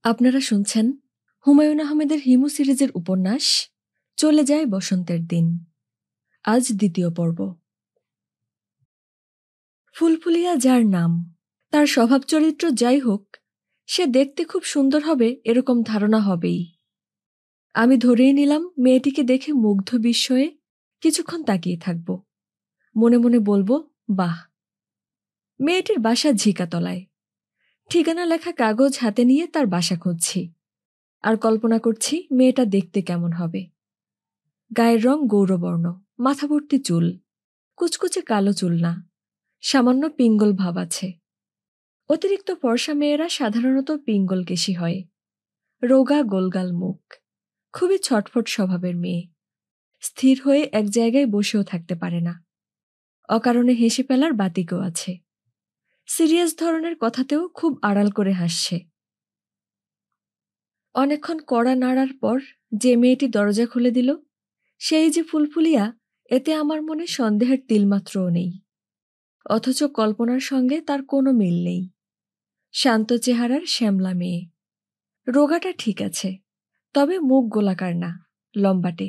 আপনারা শুনছেন হুমায়ূন আহমেদের হিমু সিরিজের উপন্যাস চলে যায় বসন্তের দিন। আজ দ্বিতীয় পর্ব। ফুলফুলিয়া যার নাম, তার স্বভাব চরিত্র যাই হোক, সে দেখতে খুব সুন্দর হবে এরকম ধারণা হবেই। আমি ধরেই নিলাম মেয়েটিকে দেখে মুগ্ধ বিস্ময়ে কিছুক্ষণ তাকিয়ে থাকব, মনে মনে বলবো বাহ। মেয়েটির বাসা ঝিকাতলায়। ঠিকানা লেখা কাগজ হাতে নিয়ে তার বাসা খুঁজছি, আর কল্পনা করছি মেয়েটা দেখতে কেমন হবে। গায়ের রং গৌরবর্ণ, মাথা ভর্তি চুল, কুচকুচে কালো চুল না, সামান্য পিঙ্গল ভাব আছে। অতিরিক্ত ফর্সা মেয়েরা সাধারণত পিঙ্গল কেশি হয়। রোগা গোলগাল মুখ, খুবই ছটফট স্বভাবের মেয়ে। স্থির হয়ে এক জায়গায় বসেও থাকতে পারে না। অকারণে হেসে ফেলার বাতিকও আছে। সিরিয়াস ধরনের কথাতেও খুব আড়াল করে হাসছে। অনেকক্ষণ কড়া নাড়ার পর যে মেয়েটি দরজা খুলে দিল, সেই যে ফুলফুলিয়া, এতে আমার মনে সন্দেহের তিলমাত্রও নেই। অথচ কল্পনার সঙ্গে তার কোনো মিল নেই। শান্ত চেহারার শ্যামলা মেয়ে। রোগাটা ঠিক আছে, তবে মুখ গোলাকার না, লম্বাটে।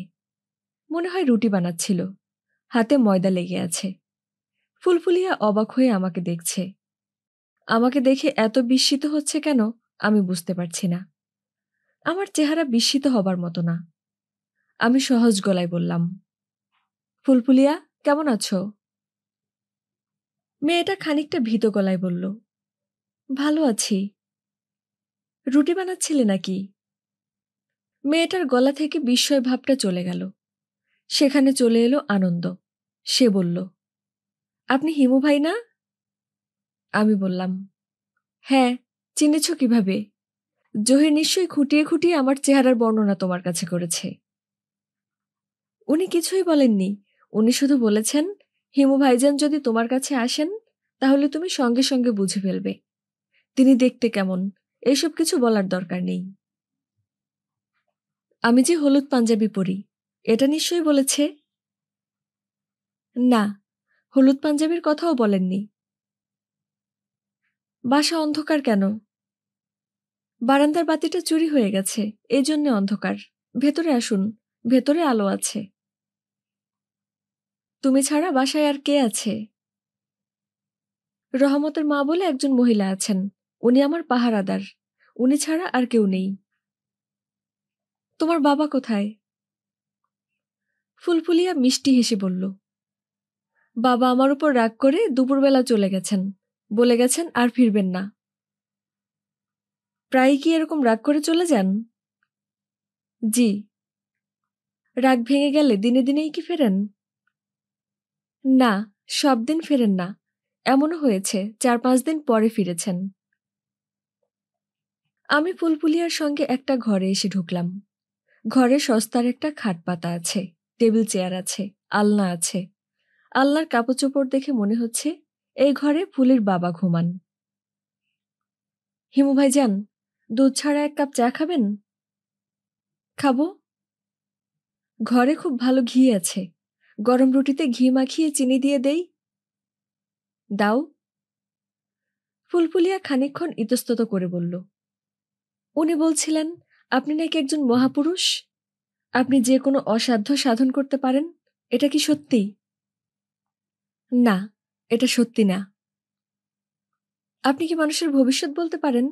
মনে হয় রুটি বানাচ্ছিল, হাতে ময়দা লেগে আছে। ফুলফুলিয়া অবাক হয়ে আমাকে দেখছে। আমাকে দেখে এত বিস্মিত হচ্ছে কেন আমি বুঝতে পারছি না। আমার চেহারা বিস্মিত হবার মতো না। আমি সহজ গলায় বললাম, ফুলফুলিয়া, কেমন আছো? মেয়েটা খানিকটা ভীত গলায় বলল, ভালো আছি। রুটি বানাচ্ছিলে নাকি? মেয়েটার গলা থেকে বিস্ময় ভাবটা চলে গেল। সেখানে চলে এলো আনন্দ। সে বলল, আপনি হিমু ভাই না? আমি বললাম, হ্যাঁ, চিনেছ কিভাবে? জহির নিশ্চয়ই খুঁটিয়ে খুঁটিয়ে আমার চেহারার বর্ণনা তোমার কাছে করেছে। উনি কিছুই বলেননি। উনি শুধু বলেছেন, হিমু ভাইজান যদি তোমার কাছে আসেন তাহলে তুমি সঙ্গে সঙ্গে বুঝে ফেলবে তিনি দেখতে কেমন। এইসব কিছু বলার দরকার নেই। আমি যে হলুদ পাঞ্জাবি পরি, এটা নিশ্চয়ই বলেছে। না, হলুদ পাঞ্জাবির কথাও বলেননি। বাসা অন্ধকার কেন? বারান্দার বাতিটা চুরি হয়ে গেছে, এই জন্য অন্ধকার। ভেতরে আসুন, ভেতরে আলো আছে। তুমি ছাড়া বাসায় আর কে আছে? রহমতের মা বলে একজন মহিলা আছেন, উনি আমার পাহারাদার। উনি ছাড়া আর কেউ নেই। তোমার বাবা কোথায়? ফুলফুলিয়া মিষ্টি হেসে বলল, বাবা আমার উপর রাগ করে দুপুরবেলা চলে গেছেন, বলে গেছেন আর ফিরবেন না। প্রায়ই কি এরকম রাগ করে চলে যান? জি। রাগ ভেঙে গেলে দিনে দিনেই কি ফেরেন? না, সব দিন ফেরেন না। এমনও হয়েছে 4-5 দিন পরে ফিরেছেন। আমি ফুলফুলিয়ার সঙ্গে একটা ঘরে এসে ঢুকলাম। ঘরে সস্তার একটা খাট পাতা আছে, টেবিল চেয়ার আছে, আলনা আছে। আলনার কাপড়চোপড় দেখে মনে হচ্ছে এই ঘরে ফুলির বাবা ঘুমান। হিমু ভাইজান, দুধ ছাড়া 1 কাপ চা খাবেন? খাবো। ঘরে খুব ভালো ঘি আছে, গরম রুটিতে ঘি মাখিয়ে চিনি দিয়ে দেই। দাও। ফুলফুলিয়া খানিকক্ষণ ইতস্তত করে বলল, উনি বলছিলেন আপনি নাকি একজন মহাপুরুষ, আপনি যে কোনো অসাধ্য সাধন করতে পারেন। এটা কি সত্যি? না, এটা সত্যি না। আপনি কি মানুষের ভবিষ্যৎ বলতে পারেন?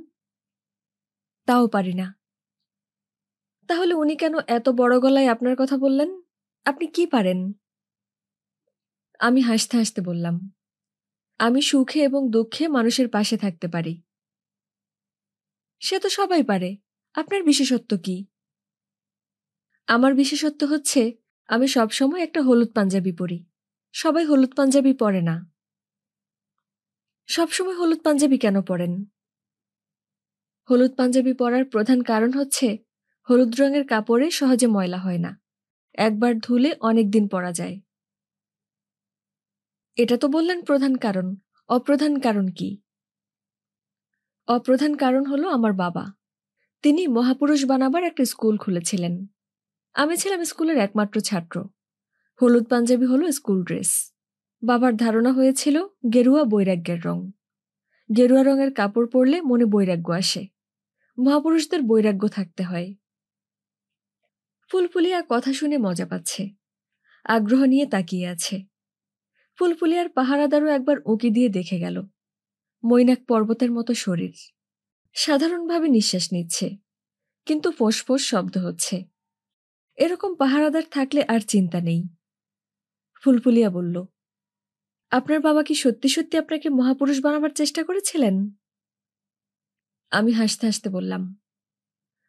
তাও পারি না। তাহলে উনি কেন এত বড় গলায় আপনার কথা বললেন? আপনি কি পারেন? আমি হাসতে হাসতে বললাম, আমি সুখে এবং দুঃখে মানুষের পাশে থাকতে পারি। সে তো সবাই পারে। আপনার বিশেষত্ব কি? আমার বিশেষত্ব হচ্ছে আমি সবসময় একটা হলুদ পাঞ্জাবি পরি। সবাই হলুদ পাঞ্জাবি পরে না। সবসময় হলুদ পাঞ্জাবি কেন পরেন? হলুদ পাঞ্জাবি পরার প্রধান কারণ হচ্ছে হলুদ রঙের কাপড়ে সহজে ময়লা হয় না, একবার ধুলে অনেক দিন পরা যায়। এটা তো বললেন প্রধান কারণ। অপ্রধান কারণ কি? অপ্রধান কারণ হলো আমার বাবা। তিনি মহাপুরুষ বানাবার একটা স্কুল খুলেছিলেন। আমি ছিলাম স্কুলের একমাত্র ছাত্র। হলুদ পাঞ্জাবি হলো স্কুল ড্রেস। বাবার ধারণা হয়েছিল গেরুয়া বৈরাগ্যের রং। গেরুয়া রঙের কাপড় পরলে মনে বৈরাগ্য আসে। মহাপুরুষদের বৈরাগ্য থাকতে হয়। ফুলফুলিয়া কথা শুনে মজা পাচ্ছে, আগ্রহ নিয়ে তাকিয়ে আছে। ফুলফুলিয়ার পাহারাদারও একবার উঁকি দিয়ে দেখে গেল। মৈনাক পর্বতের মতো শরীর, সাধারণভাবে নিঃশ্বাস নিচ্ছে, কিন্তু ফোঁস-ফোঁস শব্দ হচ্ছে। এরকম পাহারাদার থাকলে আর চিন্তা নেই। ফুলফুলিয়া বলল, আপনার বাবা কি সত্যি সত্যি আপনাকে মহাপুরুষ বানাবার চেষ্টা করেছিলেন? আমি হাসতে হাসতে বললাম,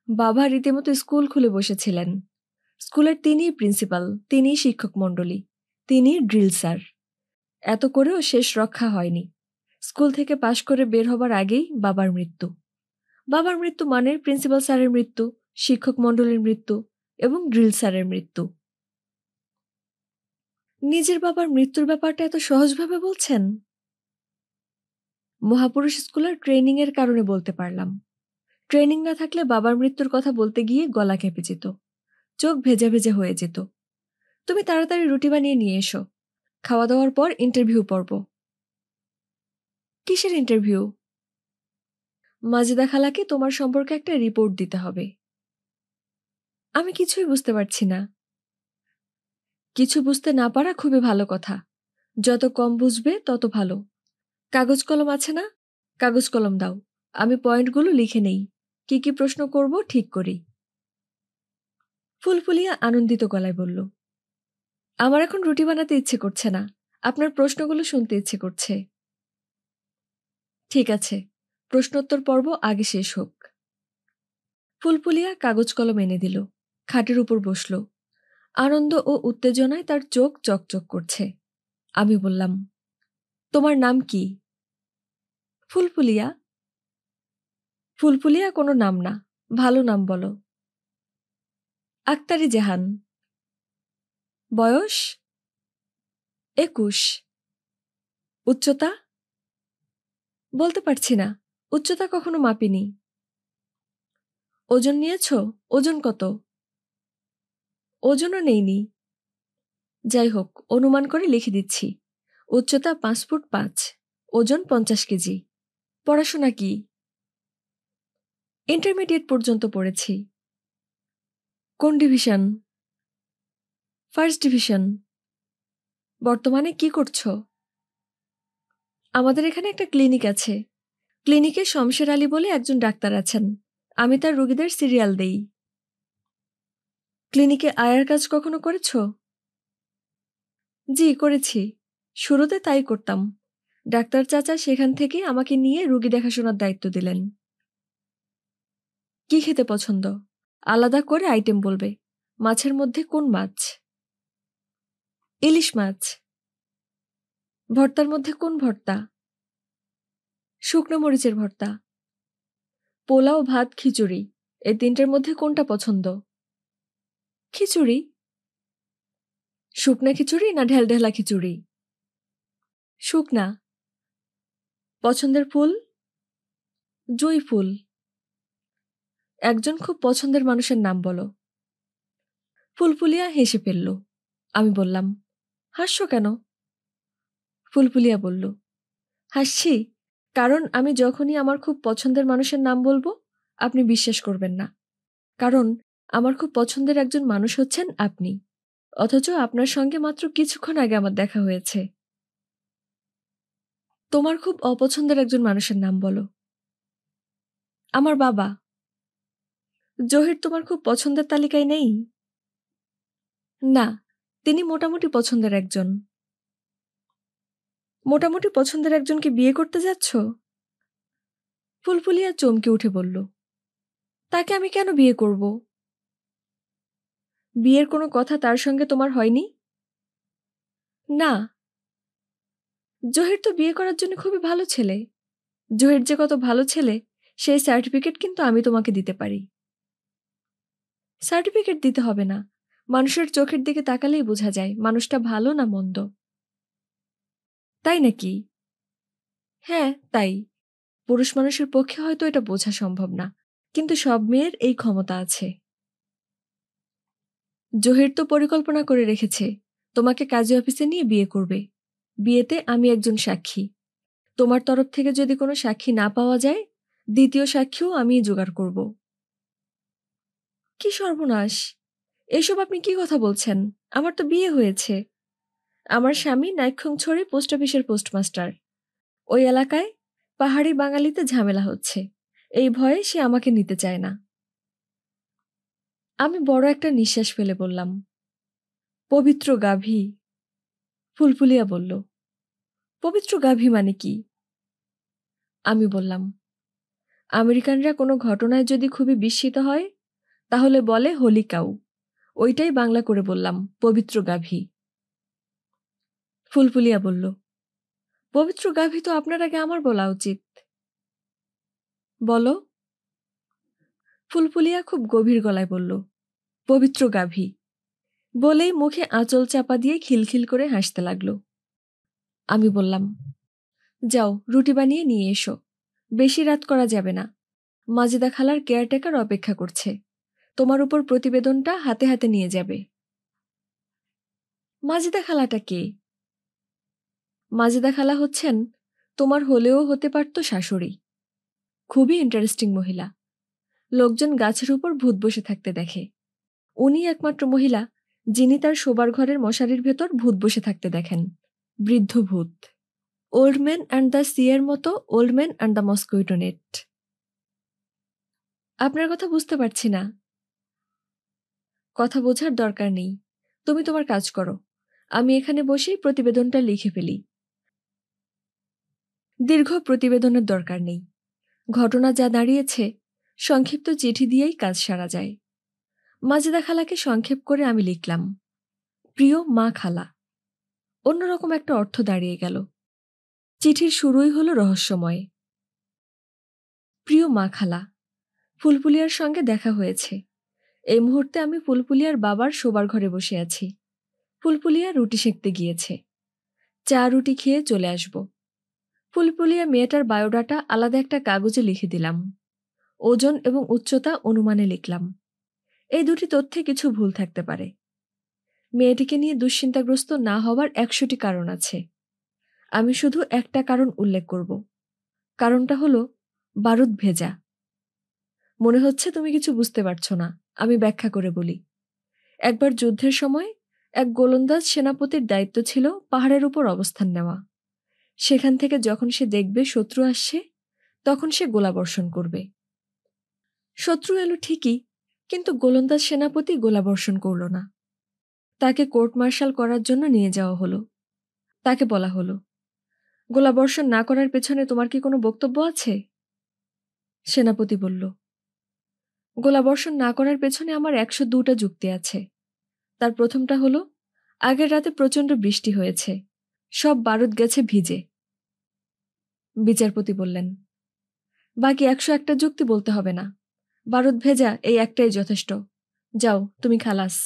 বাবা রীতিমতো স্কুল খুলে বসেছিলেন। স্কুলের তিনিই প্রিন্সিপাল, তিনিই শিক্ষক মণ্ডলী, তিনিই ড্রিল স্যার। এত করেও শেষ রক্ষা হয়নি। স্কুল থেকে পাশ করে বের হবার আগেই বাবার মৃত্যু। বাবার মৃত্যু মানে প্রিন্সিপাল স্যারের মৃত্যু, শিক্ষক মণ্ডলীর মৃত্যু এবং ড্রিল স্যারের মৃত্যু। নিজের বাবার মৃত্যুর ব্যাপারটা এত সহজভাবে বলছেন। মহাপুরুষ স্কুলের ট্রেনিং এর কারণে বলতে পারলাম। ট্রেনিং না থাকলে বাবার মৃত্যুর কথা বলতে গিয়ে গলা কেঁপে যেত, চোখ ভেজে ভেজে হয়ে যেত। তুমি তাড়াতাড়ি রুটি বানিয়ে নিয়ে এসো, খাওয়া দাওয়ার পর ইন্টারভিউ পর্ব। কিসের ইন্টারভিউ? মাজেদা খালাকে তোমার সম্পর্কে একটা রিপোর্ট দিতে হবে। আমি কিছুই বুঝতে পারছি না। কিছু বুঝতে না পারা খুবই ভালো কথা। যত কম বুঝবে তত ভালো। কাগজ কলম আছে না? কাগজ কলম দাও, আমি পয়েন্টগুলো লিখে নেই, কি কি প্রশ্ন করব ঠিক করি। ফুলফুলিয়া আনন্দিত গলায় বলল, আমার এখন রুটি বানাতে ইচ্ছে করছে না, আপনার প্রশ্নগুলো শুনতে ইচ্ছে করছে। ঠিক আছে, প্রশ্নোত্তর পর্ব আগে শেষ হোক। ফুলফুলিয়া কাগজ কলম এনে দিল, খাটের উপর বসল। আনন্দ ও উত্তেজনায় তার চোখ চকচক করছে। আমি বললাম, তোমার নাম কি? ফুলফুলিয়া। ফুলফুলিয়া কোনো নাম না, ভালো নাম বলো। আক্তারি জাহান। বয়স? 21। উচ্চতা? বলতে পারছি না, উচ্চতা কখনো মাপিনি। ওজন নিয়েছ? ওজন কত? ওজনও নেইনি। যাই হোক, অনুমান করে লিখে দিচ্ছি। উচ্চতা 5 ফুট 5, ওজন 50 কেজি। পড়াশোনা কি? ইন্টারমিডিয়েট পর্যন্ত পড়েছি। কোন ডিভিশন? First division. বর্তমানে কি করছো? আমাদের এখানে একটা ক্লিনিক আছে। ক্লিনিকে শমশের আলী বলে একজন ডাক্তার আছেন, আমি তার রোগীদের সিরিয়াল দেই। ক্লিনিকে আয়ার কাজ কখনো করেছো? জি করেছি, শুরুতে তাই করতাম। ডাক্তার চাচা সেখান থেকে আমাকে নিয়ে রোগী দেখাশোনার দায়িত্ব দিলেন। কি খেতে পছন্দ? আলাদা করে আইটেম বলবে। মাছের মধ্যে কোন মাছ? ইলিশ মাছ। ভর্তার মধ্যে কোন ভর্তা? শুকনো মরিচের ভর্তা। পোলাও, ভাত, খিচুড়ি, এই তিনটের মধ্যে কোনটা পছন্দ? খিচুড়ি। শুকনা খিচুড়ি না ঢেলঢেলা খিচুড়ি? শুকনা। পছন্দের ফুল? জুঁই ফুল। একজন খুব পছন্দের মানুষের নাম বলো। ফুলফুলিয়া হেসে ফেলল। আমি বললাম, হাসছো কেন? ফুলফুলিয়া বলল, হাসছি কারণ আমি যখনই আমার খুব পছন্দের মানুষের নাম বলবো আপনি বিশ্বাস করবেন না। কারণ আমার খুব পছন্দের একজন মানুষ হচ্ছেন আপনি, অথচ আপনার সঙ্গে মাত্র কিছুক্ষণ আগে আমার দেখা হয়েছে। তোমার খুব অপছন্দের একজন মানুষের নাম বলো। আমার বাবা। জহির তোমার খুব পছন্দের তালিকায় নেই? না, তিনি মোটামুটি পছন্দের একজন। মোটামুটি পছন্দের একজনকে বিয়ে করতে যাচ্ছ? ফুলফুলিয়া চমকে উঠে বলল, তাকে আমি কেন বিয়ে করব? বিয়ের কোনো কথা তার সঙ্গে তোমার হয়নি? না। জহির তো বিয়ে করার জন্য খুবই ভালো ছেলে। জহির যে কত ভালো ছেলে সেই সার্টিফিকেট কিন্তু আমি তোমাকে দিতে পারি। সার্টিফিকেট দিতে হবে না, মানুষের চোখের দিকে তাকালেই বোঝা যায় মানুষটা ভালো না মন্দ। তাই নাকি? হ্যাঁ তাই। পুরুষ মানুষের পক্ষে হয়তো এটা বোঝা সম্ভব না, কিন্তু সব মেয়ের এই ক্ষমতা আছে। জহির তো পরিকল্পনা করে রেখেছে তোমাকে কাজী অফিসে নিয়ে বিয়ে করবে। বিয়েতে আমি একজন সাক্ষী। তোমার তরফ থেকে যদি কোনো সাক্ষী না পাওয়া যায়, দ্বিতীয় সাক্ষীও আমিই জোগাড় করব। কি সর্বনাশ! এসব আপনি কি কথা বলছেন? আমার তো বিয়ে হয়েছে। আমার স্বামী নাইক্ষ্যংছড়ি পোস্ট অফিসের পোস্টমাস্টার। ওই এলাকায় পাহাড়ি বাঙালিতে ঝামেলা হচ্ছে। এই ভয়ে সে আমাকে নিতে চায় না। আমি বড় একটা নিঃশ্বাস ফেলে বললাম, পবিত্র গাভী। ফুলফুলিয়া বলল, পবিত্র গাভী মানে কি? আমি বললাম, আমেরিকানরা কোনো ঘটনায় যদি খুবই বিস্মিত হয় তাহলে বলে হোলি কাউ। ওইটাই বাংলা করে বললাম, পবিত্র গাভী। ফুলফুলিয়া বলল, পবিত্র গাভী তো আপনার আগে আমার বলা উচিত। বলো। ফুলফুলিয়া খুব গভীর গলায় বলল, পবিত্র গাভী। বলেই মুখে আঁচল চাপা দিয়ে খিলখিল করে হাসতে লাগল। আমি বললাম, যাও রুটি বানিয়ে নিয়ে এসো। বেশি রাত করা যাবে না। মাজেদা খালার কেয়ারটেকার অপেক্ষা করছে। তোমার উপর প্রতিবেদনটা হাতে হাতে নিয়ে যাবে। মাজেদা খালাটা কে? মাজেদা খালা হচ্ছেন তোমার হলেও হতে পারত শাশুড়ি। খুবই ইন্টারেস্টিং মহিলা। লোকজন গাছের উপর ভূত বসে থাকতে দেখে। উনি একমাত্র মহিলা যিনি তার শোবার ঘরের মশারির ভেতর ভূত বসে থাকতে দেখেন। বৃদ্ধ ভূত। ওল্ড ম্যান অ্যান্ড দ্য সিয়ের মতো old man and the mosquito net. আপনার কথা বুঝতে পারছি না। কথা বোঝার দরকার নেই। তুমি তোমার কাজ করো। আমি এখানে বসেই প্রতিবেদনটা লিখে ফেলি। দীর্ঘ প্রতিবেদনের দরকার নেই। ঘটনা যা দাঁড়িয়েছে সংক্ষিপ্ত চিঠি দিয়েই কাজ সারা যায়। মাজেদা খালাকে সংক্ষেপ করে আমি লিখলাম, প্রিয় মা খালা। অন্যরকম একটা অর্থ দাঁড়িয়ে গেল। চিঠির শুরুই হলো রহস্যময়। প্রিয় মা খালা, ফুলপুলিয়ার সঙ্গে দেখা হয়েছে। এই মুহূর্তে আমি ফুলপুলিয়ার বাবার শোবার ঘরে বসে আছি। ফুলপুলিয়া রুটি সেঁকতে গিয়েছে। চা রুটি খেয়ে চলে আসব। ফুলপুলিয়া মেয়েটার বায়োডাটা আলাদা একটা কাগজে লিখে দিলাম। ওজন এবং উচ্চতা অনুমানে লিখলাম। এই দুটি তথ্যে কিছু ভুল থাকতে পারে। মেয়েটিকে নিয়ে দুশ্চিন্তাগ্রস্ত না হওয়ার 100টি কারণ আছে। আমি শুধু একটা কারণ উল্লেখ করব। কারণটা হলো বারুদ ভেজা। মনে হচ্ছে তুমি কিছু বুঝতে পারছো না। আমি ব্যাখ্যা করে বলি। একবার যুদ্ধের সময় এক গোলন্দাজ সেনাপতির দায়িত্ব ছিল পাহাড়ের উপর অবস্থান নেওয়া। সেখান থেকে যখন সে দেখবে শত্রু আসছে তখন সে গোলাবর্ষণ করবে। শত্রু এলো ঠিকই, কিন্তু গোলন্দাজ সেনাপতি গোলাবর্ষণ করল না। তাকে কোর্ট মার্শাল করার জন্য নিয়ে যাওয়া হলো। তাকে বলা হলো, গোলাবর্ষণ না করার পেছনে তোমার কি কোনো বক্তব্য আছে? সেনাপতি বলল, গোলাবর্ষণ না করার পেছনে আমার 102টা যুক্তি আছে। তার প্রথমটা হলো, আগের রাতে প্রচণ্ড বৃষ্টি হয়েছে। সব বারুদ গেছে ভিজে। বিচারপতি বললেন, বাকি 101টা যুক্তি বলতে হবে না। বারুদ ভেজা এই একটাই যথেষ্ট। যাও, তুমি খালাস।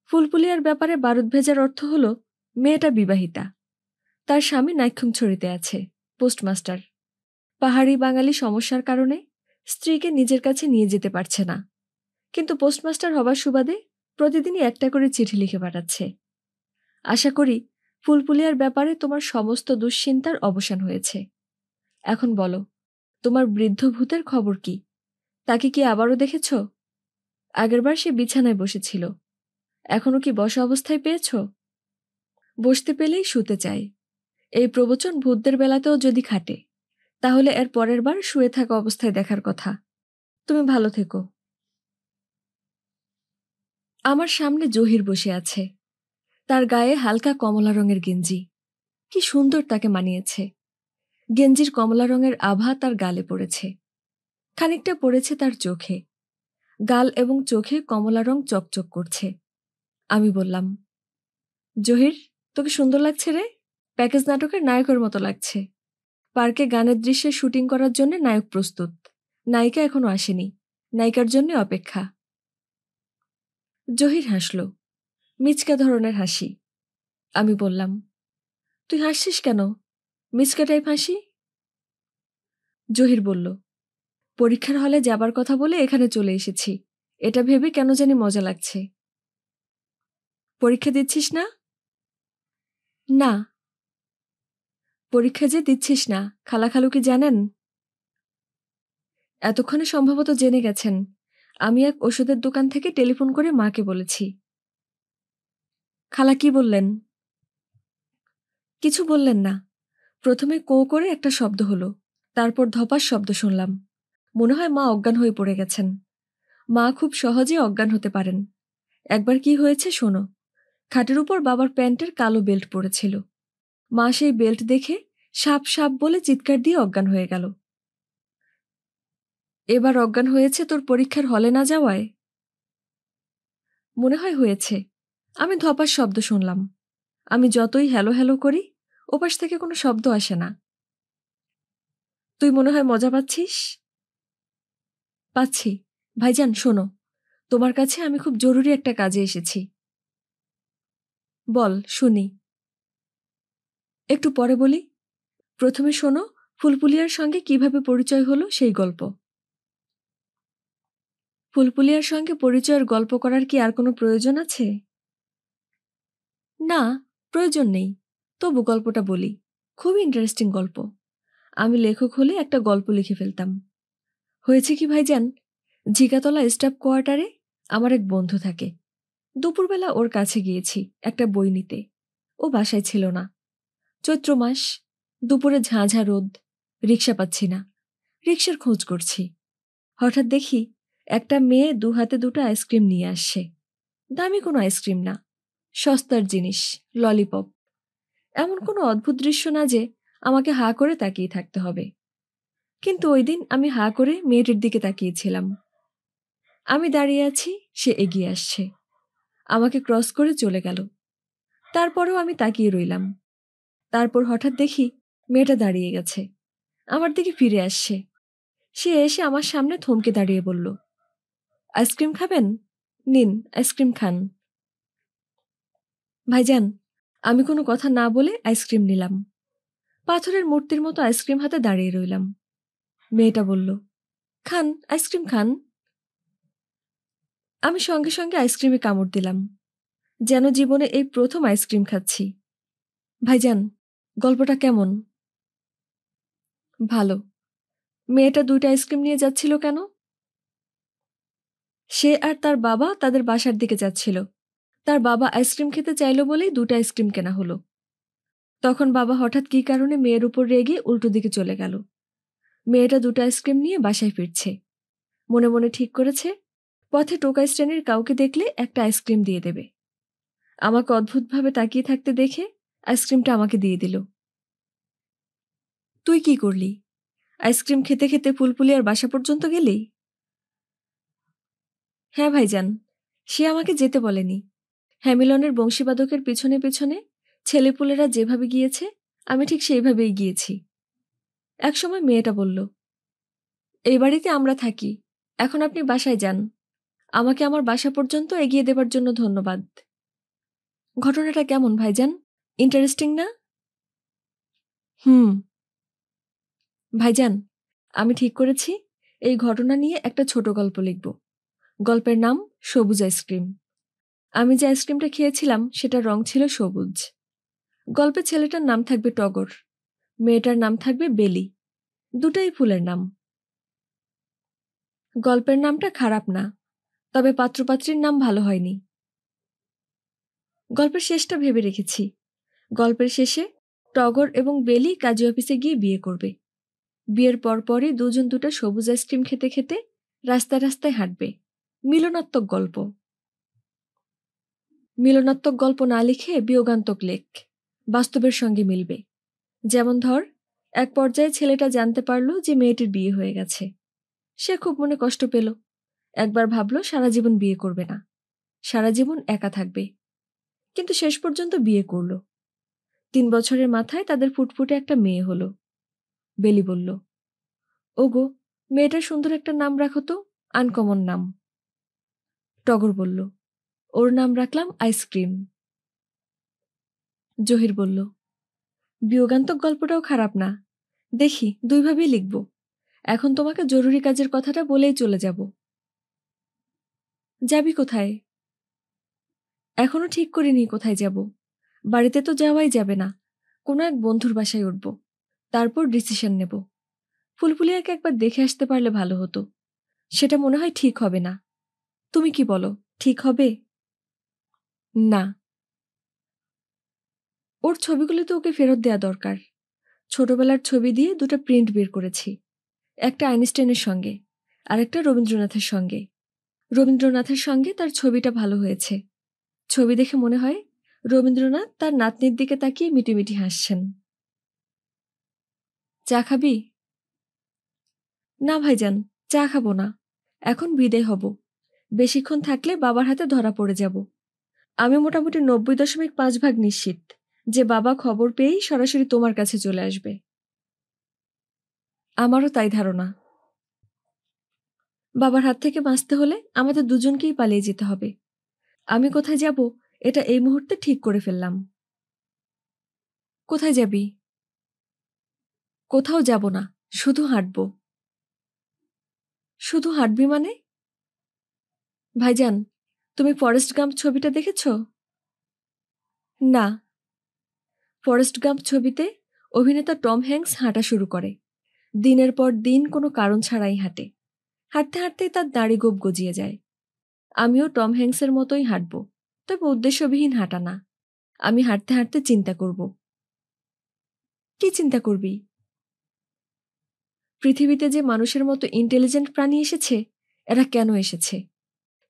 ফুলপুলিয়ার ব্যাপারে বারুদ ভেজার অর্থ হলো মেয়েটা বিবাহিতা। তার স্বামী নাইক্ষ্যংছড়িতে আছে, পোস্টমাস্টার। পাহাড়ি বাঙালি সমস্যার কারণে স্ত্রীকে নিজের কাছে নিয়ে যেতে পারছে না, কিন্তু পোস্টমাস্টার হবার সুবাদে প্রতিদিনই একটা করে চিঠি লিখে পাঠাচ্ছে। আশা করি ফুলপুলিয়ার ব্যাপারে তোমার সমস্ত দুশ্চিন্তার অবসান হয়েছে। এখন বলো, তোমার বৃদ্ধ ভূতের খবর কি? তাকে কি আবারও দেখেছ? আগেরবার সে বিছানায় বসেছিল। এখনো কি বসা অবস্থায় পেয়েছ? বসতে পেলেই শুতে চায়। এই প্রবচন ভূতদের বেলাতেও যদি খাটে তাহলে এর পরের বার শুয়ে থাকা অবস্থায় দেখার কথা। তুমি ভালো থেকো। আমার সামনে জহির বসে আছে। তার গায়ে হালকা কমলা রঙের গেঞ্জি। কি সুন্দর তাকে মানিয়েছে। গেঞ্জির কমলা রঙের আভা তার গালে পড়েছে। খানিকটা পড়েছে তার চোখে। গাল এবং চোখে কমলা রং চকচক করছে। আমি বললাম, জহির, তোকে সুন্দর লাগছে রে। প্যাকেজ নাটকের নায়কের মতো লাগছে। পার্কে গানের দৃশ্যে শুটিং করার জন্য নায়ক প্রস্তুত। নায়িকা এখনো আসেনি। নায়িকার জন্য অপেক্ষা। জহির হাসল, মিচকা ধরনের হাসি। আমি বললাম, তুই হাসছিস কেন? মিচকা টাইপ হাসি। জহির বলল, পরীক্ষার হলে যাবার কথা বলে এখানে চলে এসেছি। এটা ভেবে কেন জানি মজা লাগছে। পরীক্ষা দিচ্ছিস না? না। পরীক্ষা যে দিচ্ছিস না, খালা খালু কি জানেন? এতক্ষণে সম্ভবত জেনে গেছেন আমি এক ওষুধের দোকান থেকে টেলিফোন করে মাকে বলেছি। খালা কি বললেন? কিছু বললেন না। প্রথমে কোঁ করে একটা শব্দ হলো, তারপর ধপাস শব্দ শুনলাম। মনে হয় মা অজ্ঞান হয়ে পড়ে গেছেন। মা খুব সহজে অজ্ঞান হতে পারেন। একবার কি হয়েছে শোনো। খাটের উপর বাবার প্যান্টের কালো বেল্ট পড়েছিল। মা সেই বেল্ট দেখে সাপ সাপ বলে চিৎকার দিয়ে অজ্ঞান হয়ে গেল। এবার অজ্ঞান হয়েছে তোর পরীক্ষার হলে না যাওয়ায়? মনে হয় হয়েছে। আমি ধপাস শব্দ শুনলাম। আমি যতই হ্যালো হ্যালো করি, ওপাশ থেকে কোনো শব্দ আসে না। তুই মনে হয় মজা পাচ্ছিস? পাচ্ছি। ভাইজান শোনো, তোমার কাছে আমি খুব জরুরি একটা কাজে এসেছি। বল, শুনি। একটু পরে বলি। প্রথমে শোনো, ফুলপুলিয়ার সঙ্গে কিভাবে পরিচয় হলো সেই গল্প। ফুলপুলিয়ার সঙ্গে পরিচয়ের গল্প করার কি আর কোনো প্রয়োজন আছে? না, প্রয়োজন নেই। তবু গল্পটা বলি। খুবই ইন্টারেস্টিং গল্প। আমি লেখক হলে একটা গল্প লিখে ফেলতাম। হয়েছে কি ভাইজান, ঝিকাতলা স্টাফ কোয়ার্টারে আমার এক বন্ধু থাকে। দুপুরবেলা ওর কাছে গিয়েছি একটা বই নিতে। ও বাসায় ছিল না। চৈত্র মাস, দুপুরে ঝাঁঝা রোদ, রিক্সা পাচ্ছি না। রিক্সার খোঁজ করছি। হঠাৎ দেখি একটা মেয়ে দু হাতে দুটো আইসক্রিম নিয়ে আসছে। দামি কোনো আইসক্রিম না, সস্তার জিনিস, ললিপপ। এমন কোনো অদ্ভুত দৃশ্য না যে আমাকে হাঁ করে তাকিয়ে থাকতে হবে। কিন্তু ওই দিন আমি হাঁ করে মেয়েটির দিকে তাকিয়েছিলাম। আমি দাঁড়িয়ে আছি, সে এগিয়ে আসছে, আমাকে ক্রস করে চলে গেল। তারপরেও আমি তাকিয়ে রইলাম। তারপর হঠাৎ দেখি মেয়েটা দাঁড়িয়ে গেছে, আমার দিকে ফিরে আসছে। সে এসে আমার সামনে থমকে দাঁড়িয়ে বলল, আইসক্রিম খাবেন? নিন, আইসক্রিম খান। ভাইজান, আমি কোনো কথা না বলে আইসক্রিম নিলাম। পাথরের মূর্তির মতো আইসক্রিম হাতে দাঁড়িয়ে রইলাম। মেয়েটা বলল, খান, আইসক্রিম খান। আমি সঙ্গে সঙ্গে আইসক্রিমে কামড় দিলাম, যেন জীবনে এই প্রথম আইসক্রিম খাচ্ছি। ভাইজান, গল্পটা কেমন? ভালো। মেয়েটা দুইটা আইসক্রিম নিয়ে যাচ্ছিল কেন? সে আর তার বাবা তাদের বাসার দিকে যাচ্ছিল। তার বাবা আইসক্রিম খেতে চাইল বলেই দুটো আইসক্রিম কেনা হলো। তখন বাবা হঠাৎ কী কারণে মেয়ের উপর রেগে উল্টো দিকে চলে গেল। মেয়েটা দুটো আইসক্রিম নিয়ে বাসায় ফিরছে। মনে মনে ঠিক করেছে পথে টোকাই শ্রেণীর কাউকে দেখলে একটা আইসক্রিম দিয়ে দেবে। আমাকে অদ্ভুতভাবে তাকিয়ে থাকতে দেখে আইসক্রিমটা আমাকে দিয়ে দিল। তুই কি করলি? আইসক্রিম খেতে খেতে ফুলপুলিয়ার বাসা পর্যন্ত গেলি? হ্যাঁ ভাইজান, সে আমাকে যেতে বলেনি। হ্যামিলনের বংশীবাদকের পিছনে পিছনে ছেলেপুলেরা যেভাবে গিয়েছে আমি ঠিক সেইভাবেই গিয়েছি। একসময় মেয়েটা বলল, এই বাড়িতে আমরা থাকি, এখন আপনি বাসায় যান। আমাকে আমার বাসা পর্যন্ত এগিয়ে দেবার জন্য ধন্যবাদ। ঘটনাটা কেমন ভাইজান? ইন্টারেস্টিং না? হুম। ভাইজান, আমি ঠিক করেছি এই ঘটনা নিয়ে একটা ছোট গল্প লিখব। গল্পের নাম সবুজ আইসক্রিম। আমি যে আইসক্রিমটা খেয়েছিলাম সেটার রং ছিল সবুজ। গল্পে ছেলেটার নাম থাকবে টগর, মেয়েটার নাম থাকবে বেলি। দুটাই ফুলের নাম। গল্পের নামটা খারাপ না, তবে পাত্রপাত্রীর নাম ভালো হয়নি। গল্পের শেষটা ভেবে রেখেছি। গল্পের শেষে টগর এবং বেলি কাজী অফিসে গিয়ে বিয়ে করবে। বিয়ের পরপরই দুজন দুটো সবুজ আইসক্রিম খেতে খেতে রাস্তায় রাস্তায় হাঁটবে। মিলনাত্মক গল্প। মিলনাত্মক গল্প না লিখে বিয়োগান্তক লেখ, বাস্তবের সঙ্গে মিলবে। যেমন ধর, এক পর্যায়ে ছেলেটা জানতে পারল যে মেয়েটির বিয়ে হয়ে গেছে। সে খুব মনে কষ্ট পেল। একবার ভাবল সারা জীবন বিয়ে করবে না, সারা জীবন একা থাকবে। কিন্তু শেষ পর্যন্ত বিয়ে করল। 3 বছরের মাথায় তাদের ফুটফুটে একটা মেয়ে হলো। বেলি বলল, ওগো, মেয়েটার সুন্দর একটা নাম রাখো তো, আনকমন নাম। টগর বলল, ওর নাম রাখলাম আইসক্রিম। জহির বলল, বিয়োগান্তক গল্পটাও খারাপ না, দেখি দুইভাবেই লিখব। এখন তোমাকে জরুরি কাজের কথাটা বলেই চলে যাব। যাবি কোথায়? এখনো ঠিক করিনি কোথায় যাব। বাড়িতে তো যাওয়াই যাবে না, কোনো এক বন্ধুর বাসায় উঠব, তারপর ডিসিশন নেব। ফুলফুলিয়াকে একবার দেখে আসতে পারলে ভালো হতো। সেটা মনে হয় ঠিক হবে না। তুমি কি বলো, ঠিক হবে? না, ওর ছবিগুলো তো ওকে ফেরত দেয়া দরকার। ছোটবেলার ছবি দিয়ে ২টা প্রিন্ট বের করেছি। একটা আইনস্টাইনের সঙ্গে, আরেকটা রবীন্দ্রনাথের সঙ্গে। রবীন্দ্রনাথের সঙ্গে তার ছবিটা ভালো হয়েছে। ছবি দেখে মনে হয় রবীন্দ্রনাথ তার নাতনির দিকে তাকিয়ে মিটিমিটি হাসছেন। চা খাবি? না ভাইজান, চা খাবো না। এখন বিদায় হব। বেশিক্ষণ থাকলে বাবার হাতে ধরা পড়ে যাব। আমি মোটামুটি ৯০.৫ ভাগ নিশ্চিত যে বাবা খবর পেয়েই সরাসরি তোমার কাছে চলে আসবে। আমারও তাই ধারণা। বাবার হাত থেকে বাঁচতে হলে আমাদের দুজনকেই পালিয়ে যেতে হবে। আমি কোথায় যাব এটা এই মুহূর্তে ঠিক করে ফেললাম। কোথায় যাবি? কোথাও যাব না, শুধু হাঁটব। শুধু হাঁটবি মানে? ভাইজান, তুমি ফরেস্ট গাম্প ছবিটা দেখেছ? না। ফরেস্ট গাম্প ছবিতে অভিনেতা টম হ্যাঙ্কস হাঁটা শুরু করে। দিনের পর দিন কোনো কারণ ছাড়াই হাঁটে। হাঁটতে হাঁটতেই তার দাড়ি গোঁফ গজিয়ে যায়। আমিও টম হ্যাঙ্কসের মতোই হাঁটব, তবে উদ্দেশ্যবিহীন হাঁটা না। আমি হাঁটতে হাঁটতে চিন্তা করব। কি চিন্তা করবি? পৃথিবীতে যে মানুষের মতো ইন্টেলিজেন্ট প্রাণী এসেছে, এরা কেন এসেছে?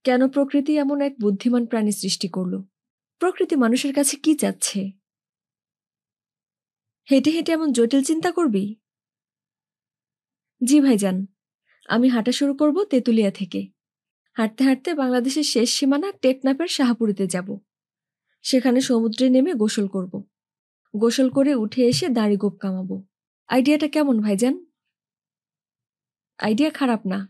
কেন প্রকৃতি এমন এক বুদ্ধিমান প্রাণী সৃষ্টি করল? প্রকৃতি মানুষের কাছে কি চাচ্ছে? হেঁটে হেঁটে এমন জটিল চিন্তা করবি? জি ভাইজান, আমি হাঁটা শুরু করব তেঁতুলিয়া থেকে। হাঁটতে হাঁটতে বাংলাদেশের শেষ সীমানা টেকনাফের শাহপুরীতে যাব। সেখানে সমুদ্রে নেমে গোসল করব। গোসল করে উঠে এসে দাড়ি গোঁফ কামাবো। আইডিয়াটা কেমন ভাইজান? আইডিয়া খারাপ না।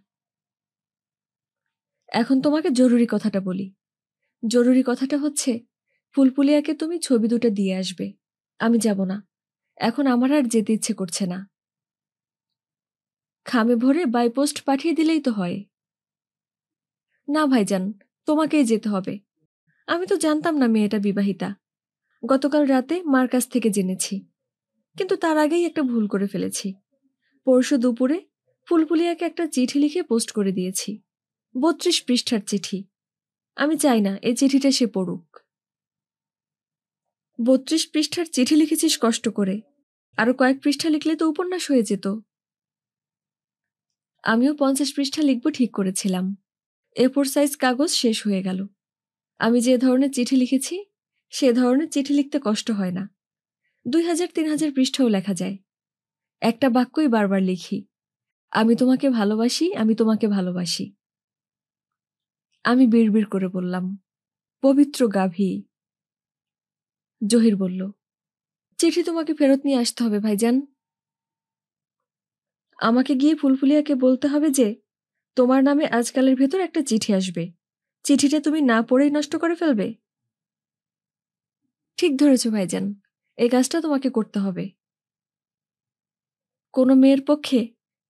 এখন তোমাকে জরুরি কথাটা বলি। জরুরি কথাটা হচ্ছে, ফুলপুলিয়াকে তুমি ছবি ২টা দিয়ে আসবে। আমি যাব না। এখন আমার আর যেতে ইচ্ছে করছে না। খামে ভরে বাই পোস্ট পাঠিয়ে দিলেই তো হয়। না ভাইজান, তোমাকেই যেতে হবে। আমি তো জানতাম না মেয়েটা বিবাহিতা। গতকাল রাতে মার কাছ থেকে জেনেছি। কিন্তু তার আগেই একটা ভুল করে ফেলেছি। পরশু দুপুরে ফুলপুলিয়াকে একটা চিঠি লিখে পোস্ট করে দিয়েছি। ৩২ পৃষ্ঠার চিঠি। আমি চাই না এই চিঠিটা সে পড়ুক। ৩২ পৃষ্ঠার চিঠি লিখেছিস কষ্ট করে। আরো কয়েক পৃষ্ঠা লিখলে তো উপন্যাস হয়ে যেত। আমিও ৫০ পৃষ্ঠা লিখব ঠিক করেছিলাম। A4 সাইজ কাগজ শেষ হয়ে গেল। আমি যে ধরনের চিঠি লিখেছি, সে ধরনের চিঠি লিখতে কষ্ট হয় না। ২০০০-৩০০০ পৃষ্ঠাও লেখা যায়। একটা বাক্যই বারবার লিখি, আমি তোমাকে ভালোবাসি, আমি তোমাকে ভালোবাসি। আমি বিড়বিড় করে বললাম, পবিত্র গাভী। জহির বলল, চিঠি তোমাকে ফেরত নিয়ে আসতে হবে ভাইজান। আমাকে গিয়ে ফুলফুলিয়াকে বলতে হবে যে তোমার নামে আজকালের ভেতর একটা চিঠি আসবে। চিঠিটা তুমি না পড়েই নষ্ট করে ফেলবে। ঠিক ধরেছ ভাইজান, এই কাজটা তোমাকে করতে হবে। কোনো মেয়ের পক্ষে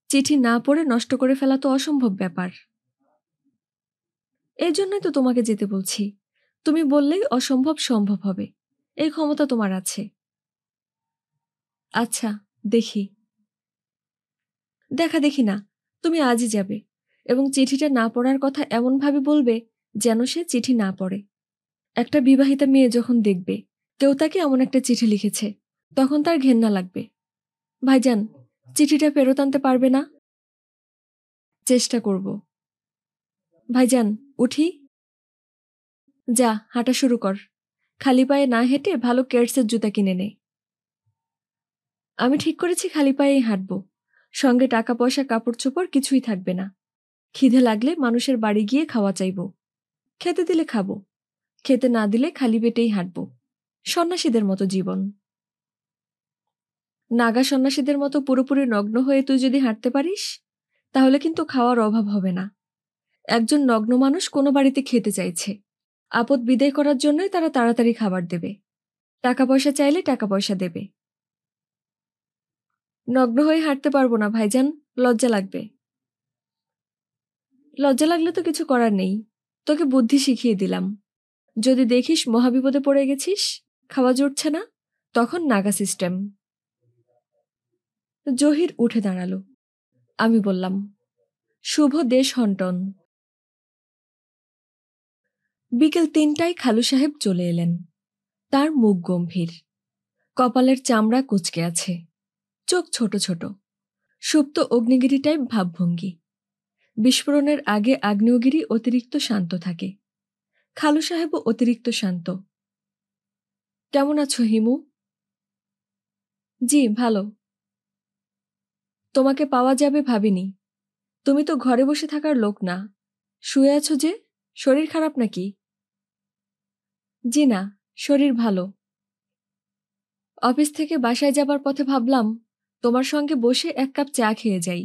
চিঠি না পড়ে নষ্ট করে ফেলা তো অসম্ভব ব্যাপার। এই জন্যই তো তোমাকে যেতে বলছি। তুমি বললেই অসম্ভব সম্ভব হবে। এই ক্ষমতা তোমার আছে। আচ্ছা, দেখি। দেখা দেখি না, তুমি আজই যাবে এবং চিঠিটা না পড়ার কথা এমনভাবে বলবে যেন সে চিঠি না পড়ে। একটা বিবাহিতা মেয়ে যখন দেখবে কেউ তাকে এমন একটা চিঠি লিখেছে, তখন তার ঘেন্না লাগবে। ভাইজান, চিঠিটা ফেরত আনতে পারবে না? চেষ্টা করব। ভাইজান, উঠি? যা, হাঁটা শুরু কর। খালি পায়ে না হেঁটে ভালো কেডসের জুতা কিনে নে। আমি ঠিক করেছি খালি পায়েই হাঁটব। সঙ্গে টাকা পয়সা কাপড় চোপড় কিছুই থাকবে না। খিদে লাগলে মানুষের বাড়ি গিয়ে খাওয়া চাইব। খেতে দিলে খাবো, খেতে না দিলে খালি পেটেই হাঁটব। সন্ন্যাসীদের মতো জীবন। নাগা সন্ন্যাসীদের মতো পুরোপুরি নগ্ন হয়ে তুই যদি হাঁটতে পারিস, তাহলে কিন্তু খাওয়ার অভাব হবে না। একজন নগ্ন মানুষ কোনো বাড়িতে খেতে চাইছে, আপদ বিদায় করার জন্যই তারা তাড়াতাড়ি খাবার দেবে। টাকা পয়সা চাইলে টাকা পয়সা দেবে। নগ্ন হয়ে হাঁটতে পারবো না ভাইজান, লজ্জা লাগবে। লজ্জা লাগলে তো কিছু করার নেই। তোকে বুদ্ধি শিখিয়ে দিলাম। যদি দেখিস মহাবিপদে পড়ে গেছিস, খাওয়া জুটছে না, তখন নাগা সিস্টেম। জহির উঠে দাঁড়ালো। আমি বললাম, শুভ দেশ হন্টন। বিকেল ৩টায় খালু সাহেব চলে এলেন। তার মুখ গম্ভীর, কপালের চামড়া কুঁচকে আছে, চোখ ছোট ছোট, সুপ্ত অগ্নিগিরি টাইপ ভাবভঙ্গি। বিস্ফোরণের আগে আগ্নেয়গিরি অতিরিক্ত শান্ত থাকে, খালু সাহেবও অতিরিক্ত শান্ত। কেমন আছো হিমু? জি ভালো। তোমাকে পাওয়া যাবে ভাবিনি। তুমি তো ঘরে বসে থাকার লোক না, শুয়ে আছো যে, শরীর খারাপ নাকি? জি না, শরীর ভালো। অফিস থেকে বাসায় যাবার পথে ভাবলাম তোমার সঙ্গে বসে ১ কাপ চা খেয়ে যাই।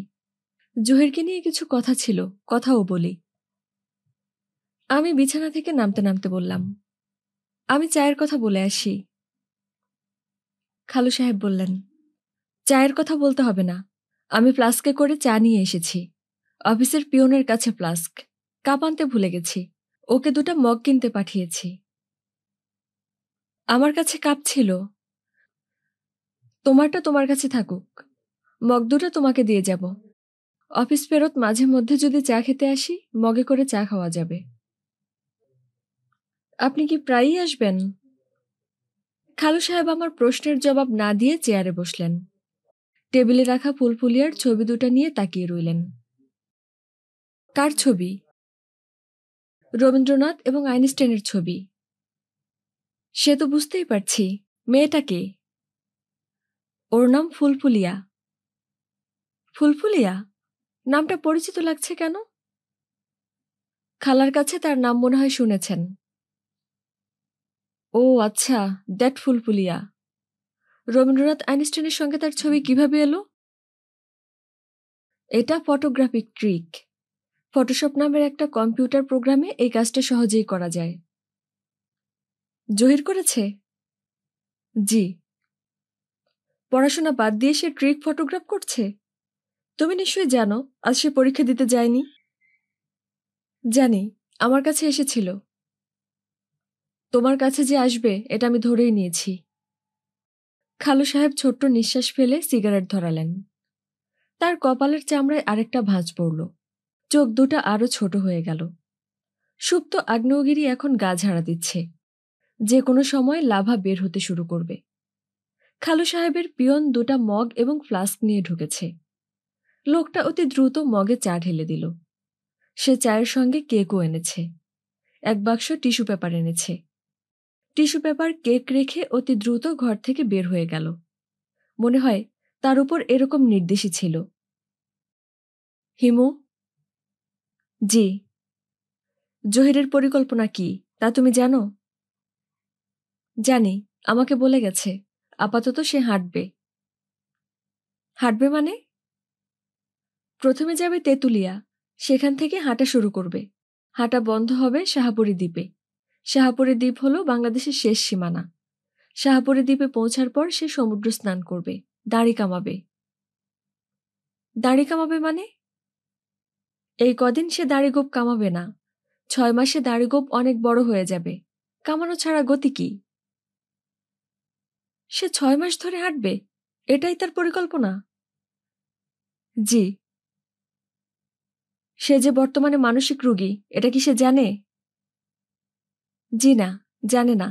জহিরকে নিয়ে কিছু কথা ছিল, কথাও বলি। আমি বিছানা থেকে নামতে নামতে বললাম, আমি চায়ের কথা বলে আসি। খালু সাহেব বললেন, চায়ের কথা বলতে হবে না, আমি ফ্লাস্কে করে চা নিয়ে এসেছি। অফিসের পিয়নের কাছে ফ্লাস্ক, কাপ আনতে ভুলে গেছি, ওকে ২টা মগ কিনতে পাঠিয়েছি। আমার কাছে কাপ ছিল, তোমারটা তোমার কাছে থাকুক, মগ ২টা তোমাকে দিয়ে যাব। অফিস ফেরত মাঝে মধ্যে যদি চা খেতে আসি, মগে করে চা খাওয়া যাবে। আপনি কি প্রায়ই আসবেন? খালু সাহেব আমার প্রশ্নের জবাব না দিয়ে চেয়ারে বসলেন। টেবিলে রাখা ফুলফুলিয়ার ছবি ২টা নিয়ে তাকিয়ে রইলেন। কার ছবি? রবীন্দ্রনাথ এবং আইনস্টাইনের ছবি। সে তো বুঝতেই পারছি, মেয়েটা কে? ওর নাম ফুলফুলিয়া। ফুলফুলিয়া? নামটা পরিচিত লাগছে কেন? খালার কাছে তার নাম মনে হয় শুনেছেন। ও আচ্ছা, দ্যাট ফুলফুলিয়া। রবীন্দ্রনাথ আইনস্টাইনের সঙ্গে তার ছবি কিভাবে এলো? এটা ফটোগ্রাফিক ট্রিক। ফটোশপ নামের একটা কম্পিউটার প্রোগ্রামে এই কাজটা সহজেই করা যায়। জহির করেছে? জি। পড়াশোনা বাদ দিয়ে সে ট্রিক ফটোগ্রাফ করছে? তুমি নিশ্চয়ই জানো আজ সে পরীক্ষা দিতে যায়নি। জানি, আমার কাছে এসেছিল। তোমার কাছে যে আসবে এটা আমি ধরেই নিয়েছি। খালু সাহেব ছোট্ট নিঃশ্বাস ফেলে সিগারেট ধরালেন। তার কপালের চামড়ায় আরেকটা ভাঁজ পড়ল, চোখ ২টা আরো ছোট হয়ে গেল। সুপ্ত আগ্নেয়গিরি এখন গা ঝাড়া দিচ্ছে, যে কোনো সময় লাভা বের হতে শুরু করবে। খালু সাহেবের পিয়ন ২টা মগ এবং ফ্লাস্ক নিয়ে ঢুকেছে। লোকটা অতি দ্রুত মগে চা ঢেলে দিল। সে চায়ের সঙ্গে কেকও এনেছে, ১ বাক্স টিস্যু পেপার এনেছে। টিস্যু পেপার কেক রেখে অতি দ্রুত ঘর থেকে বের হয়ে গেল। মনে হয় তার উপর এরকম নির্দেশই ছিল। হিমু? জি। জহিরের পরিকল্পনা কি তা তুমি জানো? জানি, আমাকে বলে গেছে। আপাতত সে হাঁটবে। হাঁটবে মানে? প্রথমে যাবে তেঁতুলিয়া, সেখান থেকে হাঁটা শুরু করবে। হাঁটা বন্ধ হবে শাহপুরী দ্বীপে। শাহপুরী দ্বীপ হল বাংলাদেশের শেষ সীমানা। শাহপুরী দ্বীপে পৌঁছার পর সে সমুদ্র স্নান করবে, দাড়ি কামাবে। দাড়ি কামাবে মানে? এই কদিন সে দাড়িগোঁফ কামাবে না, ৬ মাসে দাড়িগোঁফ অনেক বড় হয়ে যাবে। কামানো ছাড়া গতি কি? সে ৬ মাস ধরে হাঁটবে, এটাই তার পরিকল্পনা? জি। সে যে বর্তমানে মানসিক রোগী, এটা কি সে জানে? জি না, জানে না।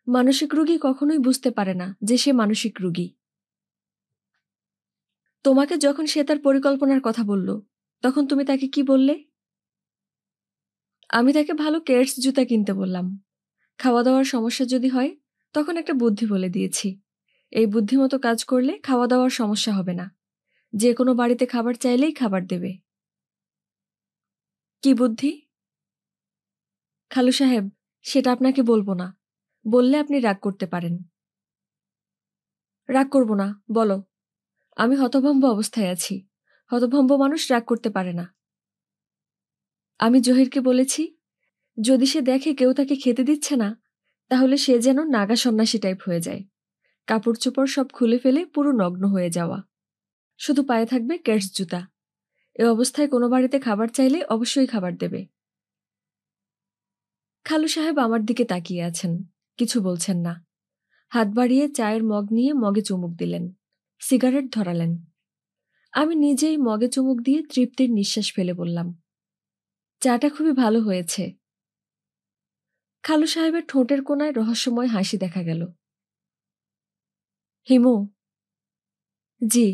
মানসিক রোগী কখনোই বুঝতে পারে না যে সে মানসিক রোগী। তোমাকে যখন সে তার পরিকল্পনার কথা বলল, তখন তুমি তাকে কি বললে? আমি তাকে ভালো কেডস জুতা কিনতে বললাম। খাওয়া দাওয়ার সমস্যা যদি হয়, তখন একটা বুদ্ধি বলে দিয়েছি। এই বুদ্ধিমতো কাজ করলে খাওয়া দাওয়ার সমস্যা হবে না। যে কোনো বাড়িতে খাবার চাইলেই খাবার দেবে। কি বুদ্ধি? খালু সাহেব, সেটা আপনাকে বলবো না। বললে আপনি রাগ করতে পারেন। রাগ করব না, বলো। আমি হতভম্ব অবস্থায় আছি। হতভম্ব মানুষ রাগ করতে পারে না। আমি জহিরকে বলেছি, যদি সে দেখে কেউ তাকে খেতে দিচ্ছে না, তাহলে সে যেন নাগা সন্ন্যাসী টাইপ হয়ে যায়। কাপড় চোপড় সব খুলে ফেলে পুরো নগ্ন হয়ে যাওয়া, শুধু পায়ে থাকবে কেডস জুতা। এ অবস্থায় কোনো বাড়িতে খাবার চাইলে অবশ্যই খাবার দেবে। খালু সাহেব আমার দিকে তাকিয়ে আছেন, কিছু বলছেন না। হাত বাড়িয়ে চায়ের মগ নিয়ে মগে চুমুক দিলেন, সিগারেট ধরালেন। আমি নিজেই মগে চুমুক দিয়ে তৃপ্তির নিঃশ্বাস ফেলে বললাম, চাটা খুবই ভালো হয়েছে। খালু সাহেবের ঠোঁটের কোণায় রহস্যময় হাসি দেখা গেল। হিমু, জি,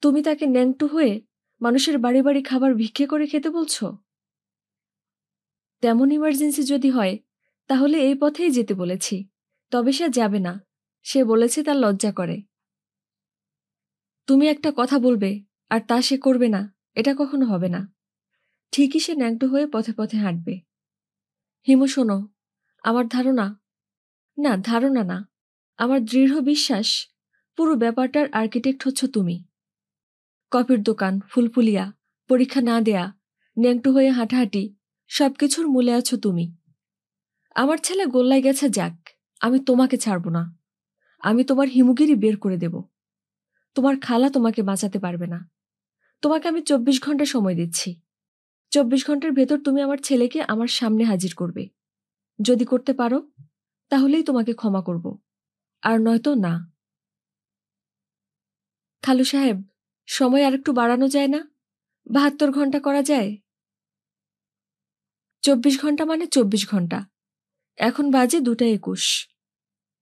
তুমি তাকে ন্যাংটু হয়ে মানুষের বাড়ি বাড়ি খাবার ভিক্ষে করে খেতে বলছো? তেমন ইমার্জেন্সি যদি হয় তাহলে এই পথেই যেতে বলেছি, তবে সে যাবে না। সে বলেছে তার লজ্জা করে। তুমি একটা কথা বলবে আর তা সে করবে না, এটা কখনো হবে না। ঠিকই সে ন্যাংটু হয়ে পথে পথে হাঁটবে। হিমু শোনো, আমার ধারণা, না ধারণা না, আমার দৃঢ় বিশ্বাস পুরো ব্যাপারটার আর্কিটেক্ট হচ্ছ তুমি। কফির দোকান, ফুলফুলিয়া, পরীক্ষা না দেয়া, ন্যাংটু হয়ে হাঁটাহাঁটি, সবকিছুর মূলে আছো তুমি। আমার ছেলে গোল্লায় গেছে যাক, আমি তোমাকে ছাড়ব না। আমি তোমার হিমুগিরি বের করে দেব। তোমার খালা তোমাকে বাঁচাতে পারবে না। তোমাকে আমি 24 ঘন্টা সময় দিচ্ছি। 24 ঘন্টার ভেতর তুমি আমার ছেলেকে আমার সামনে হাজির করবে। যদি করতে পারো তাহলেই তোমাকে ক্ষমা করব, আর নয়তো না। খালু সাহেব, সময় আরেকটু বাড়ানো যায় না? 72 ঘন্টা করা যায়? 24 ঘন্টা মানে 24 ঘন্টা। এখন বাজে 2টা 21।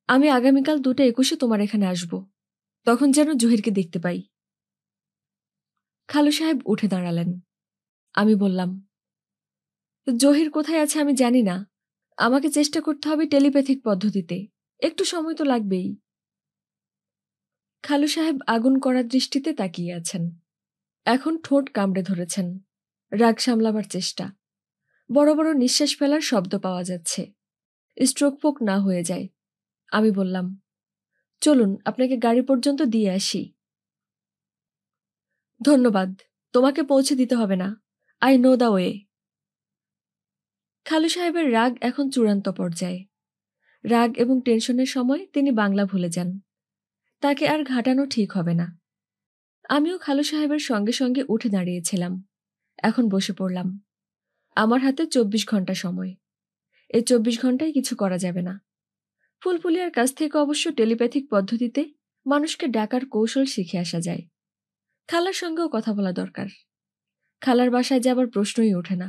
আমি আগামীকাল 2টা 21-এ তোমার এখানে আসব। তখন যেন জহিরকে দেখতে পাই। খালু সাহেব উঠে দাঁড়ালেন। আমি বললাম, জহির কোথায় আছে আমি জানি না। আমাকে চেষ্টা করতে হবে টেলিপ্যাথিক পদ্ধতিতে। একটু সময় তো লাগবেই। খালু সাহেব আগুন করা দৃষ্টিতে তাকিয়ে আছেন। এখন ঠোঁট কামড়ে ধরেছেন, রাগ সামলাবার চেষ্টা। বড় বড় নিঃশ্বাস ফেলার শব্দ পাওয়া যাচ্ছে। স্ট্রোক পোক না হয়ে যায়। আমি বললাম, চলুন আপনাকে গাড়ি পর্যন্ত দিয়ে আসি। ধন্যবাদ, তোমাকে পৌঁছে দিতে হবে না। I know the way. খালু সাহেবের রাগ এখন চূড়ান্ত পর্যায়ে। রাগ এবং টেনশনের সময় তিনি বাংলা ভুলে যান। তাকে আর ঘাটানো ঠিক হবে না। আমিও খালু সাহেবের সঙ্গে সঙ্গে উঠে দাঁড়িয়েছিলাম। এখন বসে পড়লাম। আমার হাতে 24 ঘন্টা সময়। এই 24 ঘন্টায় কিছু করা যাবে না। ফুলফুলিয়ার কাছ থেকে অবশ্য টেলিপ্যাথিক পদ্ধতিতে মানুষকে ডাকার কৌশল শিখে আসা যায়। খালার সঙ্গেও কথা বলা দরকার। খালার বাসায় যাবার প্রশ্নই ওঠে না।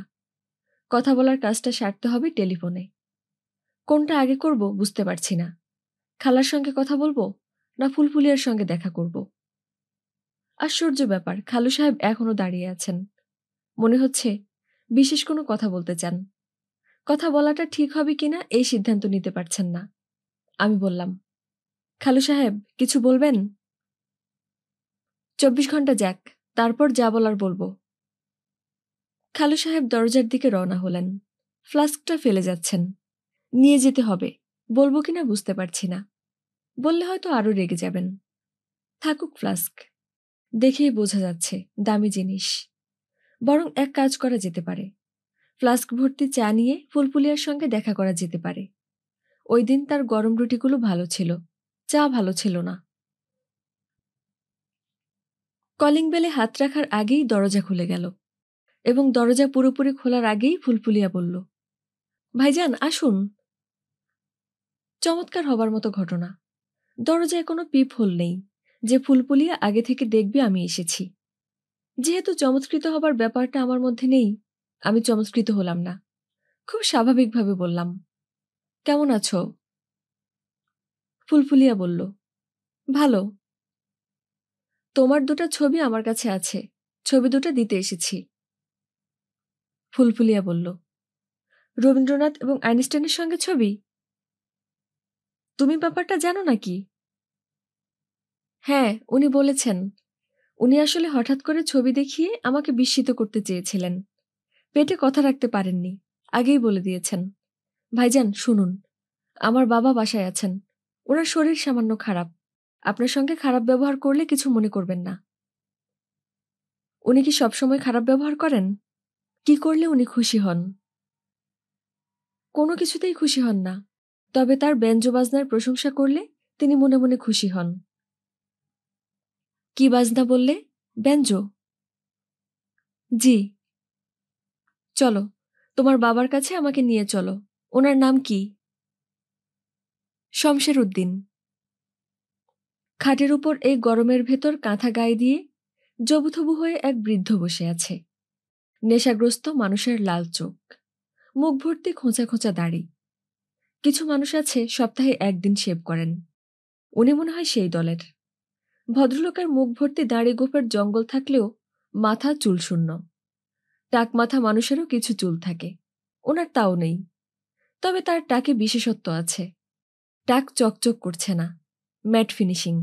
কথা বলার কাজটা সারতে হবে টেলিফোনে। কোনটা আগে করব বুঝতে পারছি না। খালার সঙ্গে কথা বলবো না ফুলফুলিয়ার সঙ্গে দেখা করব? আশ্চর্য ব্যাপার, খালু সাহেব এখনো দাঁড়িয়ে আছেন। মনে হচ্ছে বিশেষ কোনো কথা বলতে চান। কথা বলাটা ঠিক হবে কিনা এই সিদ্ধান্ত নিতে পারছেন না। আমি বললাম, খালু সাহেব কিছু বলবেন? 24 ঘন্টা যাক, তারপর যা বলার বলবো। খালু সাহেব দরজার দিকে রওনা হলেন। ফ্লাস্কটা ফেলে যাচ্ছেন। নিয়ে যেতে হবে, বলবো কিনা বুঝতে পারছি না। বললে হয়তো আরো রেগে যাবেন। থাকুক ফ্লাস্ক, দেখেই বোঝা যাচ্ছে দামি জিনিস। বরং এক কাজ করা যেতে পারে, ফ্লাস্ক ভর্তি চা নিয়ে ফুলফুলিয়ার সঙ্গে দেখা করা যেতে পারে। ওই দিন তার গরম রুটিগুলো ভালো ছিল, চা ভালো ছিল না। কলিং বেলে হাত রাখার আগেই দরজা খুলে গেল, এবং দরজা পুরোপুরি খোলার আগেই ফুলফুলিয়া বলল, ভাইজান আসুন। চমৎকার হবার মতো ঘটনা। দরজায় কোনো পিপ হোল নেই যে ফুলফুলিয়া আগে থেকে দেখবে আমি এসেছি। যেহেতু চমৎকৃত হবার ব্যাপারটা আমার মধ্যে নেই, আমি চমৎকৃত হলাম না। খুব স্বাভাবিকভাবে বললাম, কেমন আছো? ফুলফুলিয়া বলল, ভালো। তোমার 2টা ছবি আমার কাছে আছে, ছবি 2টা দিতে এসেছি। ফুলফুলিয়া বলল, রবীন্দ্রনাথ এবং আইনস্টাইনের সঙ্গে ছবি? তুমি ব্যাপারটা জানো নাকি? হ্যাঁ, উনি বলেছেন। উনি আসলে হঠাৎ করে ছবি দেখিয়ে আমাকে বিস্মিত করতে চেয়েছিলেন। পেটে কথা রাখতে পারেননি, আগেই বলে দিয়েছেন। ভাইজান শুনুন, আমার বাবা বাসায় আছেন। ওনার শরীর সামান্য খারাপ। আপনার সঙ্গে খারাপ ব্যবহার করলে কিছু মনে করবেন না। উনি কি সবসময় খারাপ ব্যবহার করেন? কি করলে উনি খুশি হন? কোনো কিছুতেই খুশি হন না। তবে তার ব্যঞ্জো বাজনার প্রশংসা করলে তিনি মনে মনে খুশি হন। কি বাজনা বললে? ব্যঞ্জো? জি। চলো, তোমার বাবার কাছে আমাকে নিয়ে চলো। ওনার নাম কি? শমশের উদ্দিন। খাটের উপর এই গরমের ভেতর কাঁথা গায়ে দিয়ে জবুথবু হয়ে এক বৃদ্ধ বসে আছে। নেশাগ্রস্ত মানুষের লাল চোখ, মুখ ভর্তি খোঁচা খোঁচা দাড়ি। কিছু মানুষ আছে সপ্তাহে একদিন শেভ করেন, উনি মনে হয় সেই দলের। ভদ্রলোকের মুখ ভর্তি দাড়ি গোফের জঙ্গল থাকলেও মাথা চুলশূন্য। টাক মাথা মানুষেরও কিছু চুল থাকে, ওনার তাও নেই। তবে তার টাকে বিশেষত্ব আছে, টাক চকচক করছে না, ম্যাট ফিনিশিং।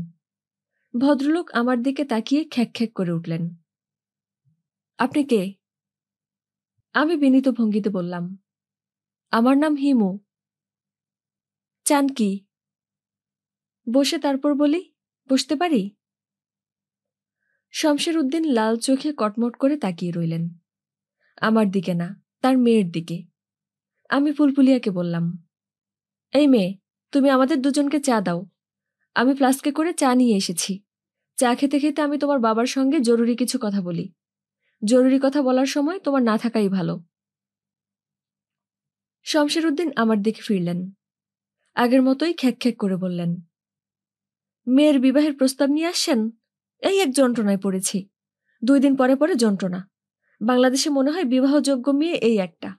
ভদ্রলোক আমার দিকে তাকিয়ে খ্যাক খ্যাক করে উঠলেন। আপনি কে? আমি বিনীত ভঙ্গিতে বললাম, আমার নাম হিমু। চান কি? বসে তারপর বলি, বসতে পারি? শমশের উদ্দিন লাল চোখে কটমট করে তাকিয়ে রইলেন, আমার দিকে না, তার মেয়ের দিকে। আমি ফুলফুলিয়াকে বললাম, এই মেয়ে, তুমি আমাদের দুজনকে চা দাও। আমি ফ্লাস্কে করে চা নিয়ে এসেছি। চা খেতে খেতে আমি তোমার বাবার সঙ্গে জরুরি কিছু কথা বলি। জরুরি কথা বলার সময় তোমার না থাকাই ভালো। শমশের উদ্দিন আমার দিকে ফিরলেন, আগের মতোই খ্যাক খ্যাক করে বললেন, মেয়ের বিবাহের প্রস্তাব নিয়ে আসছেন? এই এক যন্ত্রণায় পড়েছি, 2 দিন পরে পরে যন্ত্রণা। বাংলাদেশে মনে হয় বিবাহযোগ্য মেয়ে এই একটা।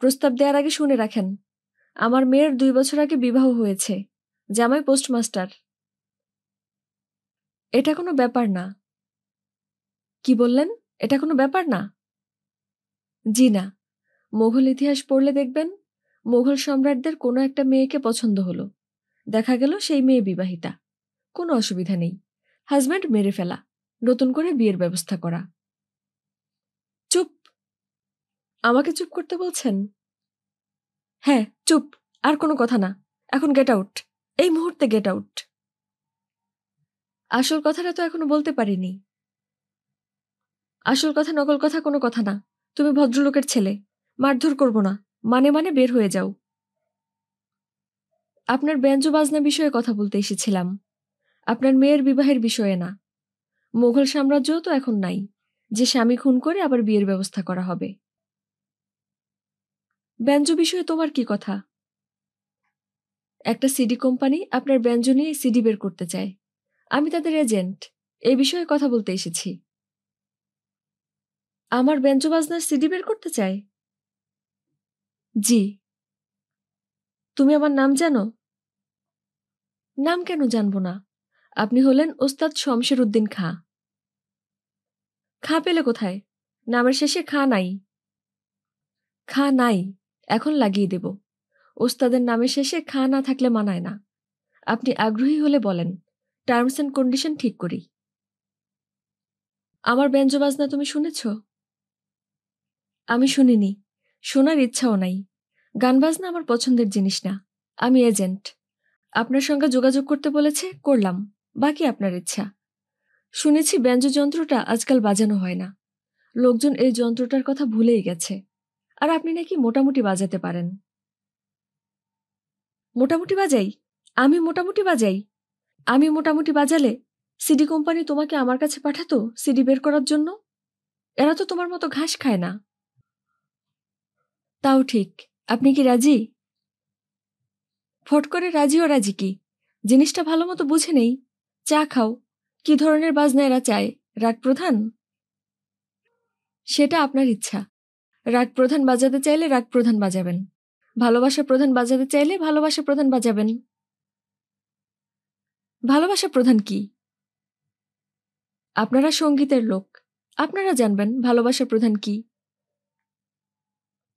প্রস্তাব দেওয়ার আগে শুনে রাখেন, আমার মেয়ের 2 বছর আগে বিবাহ হয়েছে, জামাই পোস্টমাস্টার। এটা কোনো ব্যাপার না। কি বললেন? এটা কোনো ব্যাপার না? জি না। মোঘল ইতিহাস পড়লে দেখবেন, মোঘল সম্রাটদের কোনো একটা মেয়েকে পছন্দ হলো, দেখা গেল সেই মেয়ে বিবাহিতা, কোনো অসুবিধা নেই, হাজব্যান্ড মেরে ফেলা, নতুন করে বিয়ের ব্যবস্থা করা। চুপ! আমাকে চুপ করতে বলছেন? হ্যাঁ, চুপ, আর কোনো কথা না। এখন গেট আউট, এই মুহূর্তে গেট আউট। আসল কথাটা তো এখনো বলতে পারিনি। আসল কথা নকল কথা কোনো কথা না। তুমি ভদ্রলোকের ছেলে, মারধর করব না, মানে মানে বের হয়ে যাও। আপনার ব্যঞ্জ বাজনা বিষয়ে কথা বলতে এসেছিলাম, আপনার মেয়ের বিবাহের বিষয়ে না। মোঘল সাম্রাজ্যও তো এখন নাই যে স্বামী খুন করে আবার বিয়ের ব্যবস্থা করা হবে। ব্যঞ্জ বিষয়ে তোমার কি কথা? একটা সিডি কোম্পানি আপনার ব্যঞ্জ নিয়ে সিডি বের করতে চায়, আমি তাদের এজেন্ট, এই বিষয়ে কথা বলতে এসেছি। আমার ব্যঞ্জ বাজনার সিডি বের করতে চায়? জি। তুমি আমার নাম জানো? নাম কেন জানব না? আপনি হলেন ওস্তাদ শমশের উদ্দিন খাঁ। খাঁ পেলে কোথায়? নামের শেষে খাঁ নাই। খাঁ নাই, এখন লাগিয়ে দেব। ওস্তাদের নামের শেষে খাঁ না থাকলে মানায় না। আপনি আগ্রহী হলে বলেন, টার্মস অ্যান্ড কন্ডিশন ঠিক করি। আমার ব্যঞ্জবাজনা তুমি শুনেছ? আমি শুনিনি, শোনার ইচ্ছাও নাই। গান বাজনা আমার পছন্দের জিনিস না। আমি এজেন্ট, আপনার সঙ্গে যোগাযোগ করতে বলেছে, করলাম, বাকি আপনার ইচ্ছা। শুনেছি ব্যঞ্জ যন্ত্রটা আজকাল বাজানো হয় না, লোকজন এই যন্ত্রটার কথা ভুলেই গেছে। আর আপনি নাকি মোটামুটি বাজাতে পারেন। মোটামুটি বাজাই? আমি মোটামুটি বাজাই? আমি মোটামুটি বাজালে সিডি কোম্পানি তোমাকে আমার কাছে পাঠাতো সিডি বের করার জন্য? এরা তো তোমার মতো ঘাস খায় না। তাও ঠিক। আপনি কি রাজি? ফট করে রাজি ও রাজি কি? জিনিসটা ভালো মতো বুঝে নেই। চা খাও। কি ধরনের বাজনা এরা চায়? রাগ প্রধান? সেটা আপনার ইচ্ছা। রাগ প্রধান বাজাতে চাইলে রাগ প্রধান বাজাবেন, ভালোবাসা প্রধান বাজাতে চাইলে ভালোবাসা প্রধান বাজাবেন। ভালোবাসা প্রধান কি? আপনারা সঙ্গীতের লোক, আপনারা জানবেন ভালোবাসা প্রধান কি।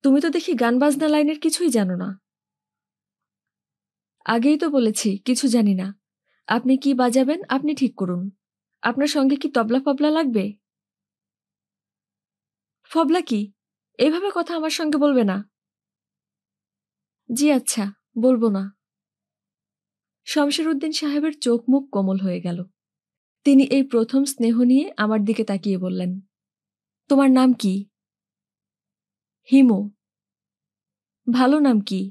তুমি তো দেখি গান বাজনা লাইনের কিছুই জানো না। আগেই তো বলেছি কিছু জানি না। আপনি কি বাজাবেন আপনি ঠিক করুন। আপনার সঙ্গে কি তবলা ফবলা লাগবে? ফবলা কি? এইভাবে কথা আমার সঙ্গে বলবে না। জি আচ্ছা, বলবো না। শমশের উদ্দিন সাহেবের চোখ মুখ কোমল হয়ে গেল। তিনি এই প্রথম স্নেহ নিয়ে আমার দিকে তাকিয়ে বললেন, তোমার নাম কি? হিমু। ভালো নাম কি?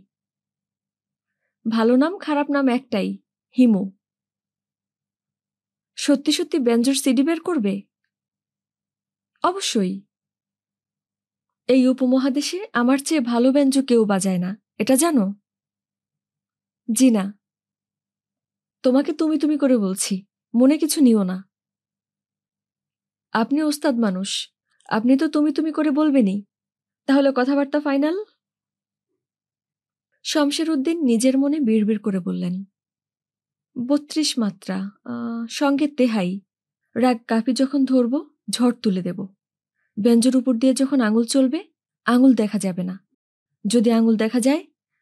ভালো নাম খারাপ নাম একটাই, হিমু। সত্যি সত্যি ব্যঞ্জোর সিডি বের করবে? অবশ্যই। এই উপমহাদেশে আমার চেয়ে ভালো ব্যঞ্জো কেউ বাজায় না, এটা জানো? জি না। তোমাকে তুমি তুমি করে বলছি, মনে কিছু নিও না। আপনি ওস্তাদ মানুষ, আপনি তো তুমি তুমি করে বলবেনই। তাহলে কথাবার্তা ফাইনাল? শমশের উদ্দিন নিজের মনে বিড়বিড় করে বললেন, ৩২ মাত্রা, সঙ্গে তেহাই। রাগ কাপি যখন ধরব, ঝড় তুলে দেব। ব্যঞ্জোর উপর দিয়ে যখন আঙুল চলবে, আঙুল দেখা যাবে না। যদি আঙুল দেখা যায়,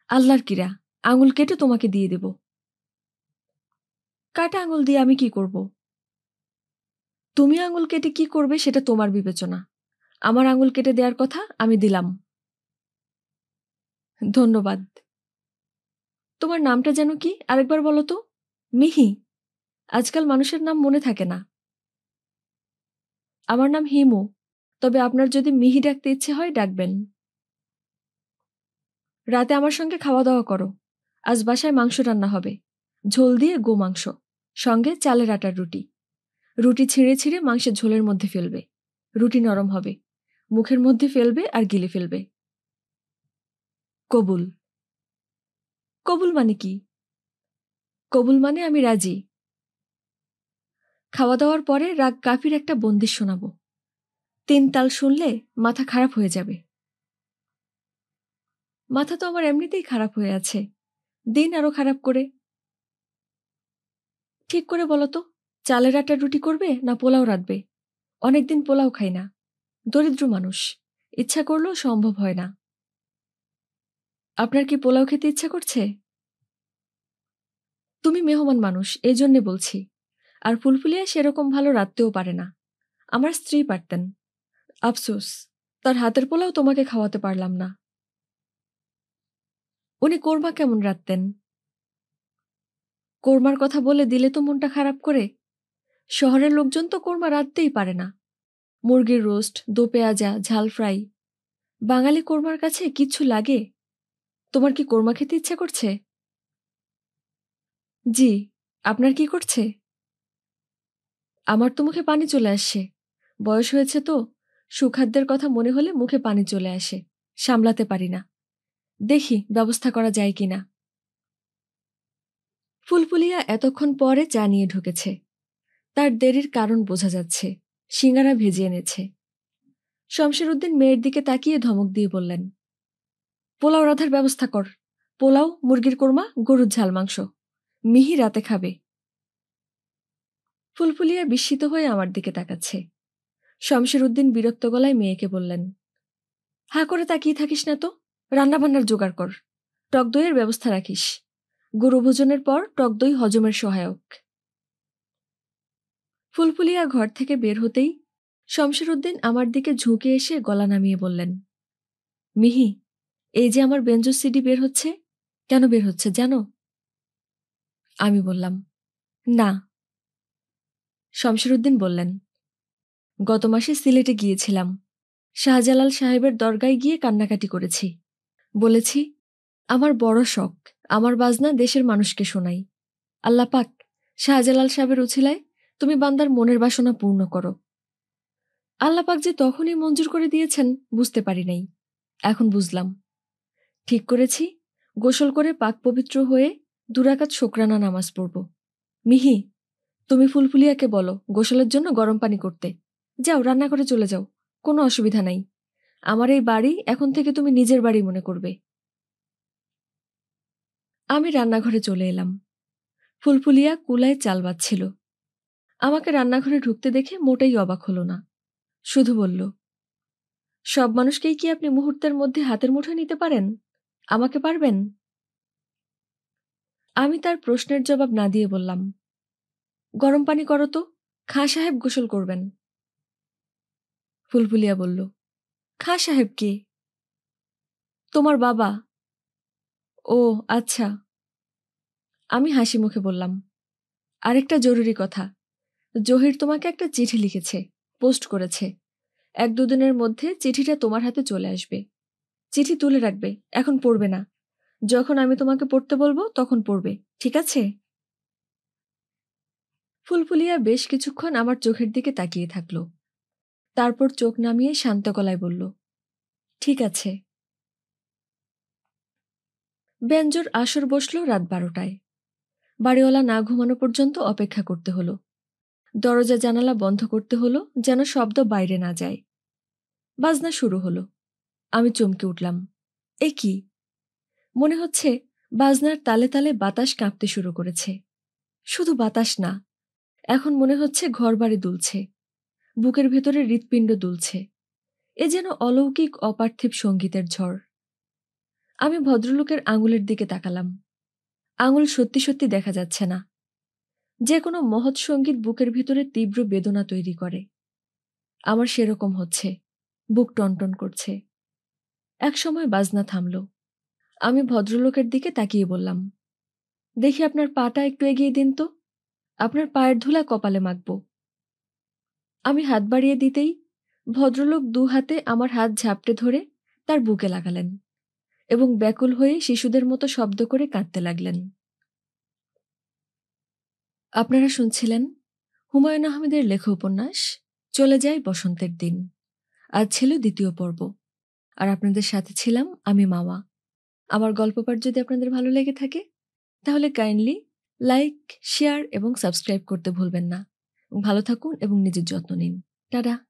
আল্লাহর কিরা, আঙুল কেটে তোমাকে দিয়ে দেব। কাটা আঙুল দিয়ে আমি কি করব? তুমি আঙুল কেটে কি করবে সেটা তোমার বিবেচনা। আমার আঙুল কেটে দেওয়ার কথা আমি দিলাম। ধন্যবাদ। তোমার নামটা যেন কি, আরেকবার বলো তো? মিহি। আজকাল মানুষের নাম মনে থাকে না। আমার নাম হিমু, তবে আপনার যদি মিহি ডাকতে ইচ্ছে হয় ডাকবেন। রাতে আমার সঙ্গে খাওয়া দাওয়া করো। আজ বাসায় মাংস রান্না হবে, ঝোল দিয়ে গো মাংস, সঙ্গে চালের আটার রুটি। রুটি ছিঁড়ে ছিঁড়ে মাংসের ঝোলের মধ্যে ফেলবে। রুটি নরম হবে, মুখের মধ্যে ফেলবে আর গিলে ফেলবে। কবুল। কবুল মানে কি? কবুল মানে আমি রাজি। খাওয়া দাওয়ার পরে রাগ কাফির একটা বন্দিশ শোনাব। ৩ তাল শুনলে মাথা খারাপ হয়ে যাবে। মাথা তো আমার এমনিতেই খারাপ হয়ে আছে, দিন আরো খারাপ করে। ঠিক করে বলো তো, চালের আটার রুটি করবে না পোলাও রাঁধবে? অনেকদিন পোলাও খাই না, দরিদ্র মানুষ, ইচ্ছা করলেও সম্ভব হয় না। আপনার কি পোলাও খেতে ইচ্ছা করছে? তুমি মেহমান মানুষ, এই জন্যে বলছি। আর ফুলফুলিয়া সেরকম ভালো রাঁধতেও পারে না। আমার স্ত্রী পারতেন। আফসোস, তার হাতের পোলাও তোমাকে খাওয়াতে পারলাম না। উনি কোরমা কেমন রাঁধতেন? কোরমার কথা বলে দিলে তো মনটা খারাপ করে। শহরের লোকজন তো কোরমা রাঁধতেই পারে না। মুরগির রোস্ট, দো পেঁয়াজা, ঝাল ফ্রাই। বাঙালি কোরমার কাছে কিচ্ছু লাগে? তোমার কি কোরমা খেতে ইচ্ছে করছে? জি। আপনার কি করছে? আমার তো মুখে পানি চলে আসছে। বয়স হয়েছে তো, সুখাদ্যের কথা মনে হলে মুখে পানি চলে আসে। সামলাতে পারি না। দেখি ব্যবস্থা করা যায় কিনা। ফুলফুলিয়া এতক্ষণ পরে চা নিয়ে ঢুকেছে। তার দেরির কারণ বোঝা যাচ্ছে। সিঙ্গারা ভেজে এনেছে। শমশের উদ্দিন মেয়ের দিকে তাকিয়ে ধমক দিয়ে বললেন, পোলাও রাঁধার ব্যবস্থা কর। পোলাও, মুরগির কোরমা, গরুর ঝাল মাংস। মিহি রাতে খাবে। ফুলফুলিয়া বিস্মিত হয়ে আমার দিকে তাকাচ্ছে। শমশের উদ্দিন বিরক্ত গলায় মেয়েকে বললেন, হাঁ করে তাকিয়ে থাকিস না তো, রান্নাবান্নার জোগাড় কর। টক দইয়ের ব্যবস্থা রাখিস। গরু ভোজনের পর টক দই হজমের সহায়ক। ফুলফুলিয়া ঘর থেকে বের হতেই শমশের উদ্দিন আমার দিকে ঝুঁকে এসে গলা নামিয়ে বললেন, মিহি, এই যে আমার বেঞ্জো সিডি বের হচ্ছে, কেন বের হচ্ছে জানো? আমি বললাম, না। শমশের উদ্দিন বললেন, গত মাসে সিলেটে গিয়েছিলাম। শাহজালাল সাহেবের দরগায় গিয়ে কান্নাকাটি করেছি। বলেছি, আমার বড় শখ, আমার বাজনা দেশের মানুষকে শোনাই। আল্লাহ পাক, শাহজালাল সাহেবের উছিলায় তুমি বান্দার মনের বাসনা পূর্ণ করো। আল্লাহ পাক যে তখনই মঞ্জুর করে দিয়েছেন বুঝতে পারি নাই। এখন বুঝলাম। ঠিক করেছি, গোসল করে পাক পবিত্র হয়ে 2 রাকাত শুকরানা নামাজ পড়ব। মিহি, তুমি ফুলফুলিয়াকে বলো গোসলের জন্য গরম পানি করতে। যাও, রান্নাঘরে চলে যাও, কোনো অসুবিধা নাই। আমার এই বাড়ি এখন থেকে তুমি নিজের বাড়ি মনে করবে। আমি রান্নাঘরে চলে এলাম। ফুলফুলিয়া কুলায় চাল বাচ্ছিল। আমাকে রান্নাঘরে ঢুকতে দেখে মোটেই অবাক হলো না। শুধু বলল, সব মানুষকেই কি আপনি মুহূর্তের মধ্যে হাতের মুঠোয় নিতে পারেন? আমাকে পারবেন? আমি তার প্রশ্নের জবাব না দিয়ে বললাম, গরম পানি করো তো, খাঁ সাহেব গোসল করবেন। ফুলফুলিয়া বলল, খাঁ সাহেব কে? তোমার বাবা। ও আচ্ছা। আমি হাসি মুখে বললাম, আরেকটা জরুরি কথা। জহির তোমাকে একটা চিঠি লিখেছে, পোস্ট করেছে। 1-2 দিনের মধ্যে চিঠিটা তোমার হাতে চলে আসবে। চিঠি তুলে রাখবে, এখন পড়বে না। যখন আমি তোমাকে পড়তে বলবো তখন পড়বে, ঠিক আছে? ফুলফুলিয়া বেশ কিছুক্ষণ আমার চোখের দিকে তাকিয়ে থাকল। তারপর চোখ নামিয়ে শান্ত গলায় বলল, ঠিক আছে। ব্যঞ্জোর আসর বসল রাত 12টায়। বাড়িওয়ালা না ঘুমানো পর্যন্ত অপেক্ষা করতে হলো। দরজা জানালা বন্ধ করতে হলো যেন শব্দ বাইরে না যায়। বাজনা শুরু হলো। আমি চমকে উঠলাম। এ কি? মনে হচ্ছে বাজনার তালে তালে বাতাস কাঁপতে শুরু করেছে। শুধু বাতাস না, এখন মনে হচ্ছে ঘরবাড়ি দুলছে, বুকের ভেতরে হৃৎপিণ্ড দুলছে। এ যেন অলৌকিক অপার্থিব সঙ্গীতের ঝড়। আমি ভদ্রলোকের আঙুলের দিকে তাকালাম। আঙুল সত্যি সত্যি দেখা যাচ্ছে না। যে কোনো মহৎ সঙ্গীত বুকের ভিতরে তীব্র বেদনা তৈরি করে। আমার সেরকম হচ্ছে, বুক টনটন করছে। একসময় বাজনা থামল। আমি ভদ্রলোকের দিকে তাকিয়ে বললাম, দেখি আপনার পাটা একটু এগিয়ে দিন তো, আপনার পায়ের ধুলা কপালে মাখব। আমি হাত বাড়িয়ে দিতেই ভদ্রলোক দু হাতে আমার হাত ঝাপটে ধরে তার বুকে লাগালেন এবং ব্যাকুল হয়ে শিশুদের মতো শব্দ করে কাঁদতে লাগলেন। আপনারা শুনছিলেন হুমায়ূন আহমেদের লেখা উপন্যাস চলে যায় বসন্তের দিন। আজ ছিল দ্বিতীয় পর্ব। আর আপনাদের সাথে ছিলাম আমি মাওয়া। আমার গল্প পাঠ যদি আপনাদের ভালো লেগে থাকে তাহলে কাইন্ডলি লাইক, শেয়ার এবং সাবস্ক্রাইব করতে ভুলবেন না। ভালো থাকুন এবং নিজের যত্ন নিন। টাটা।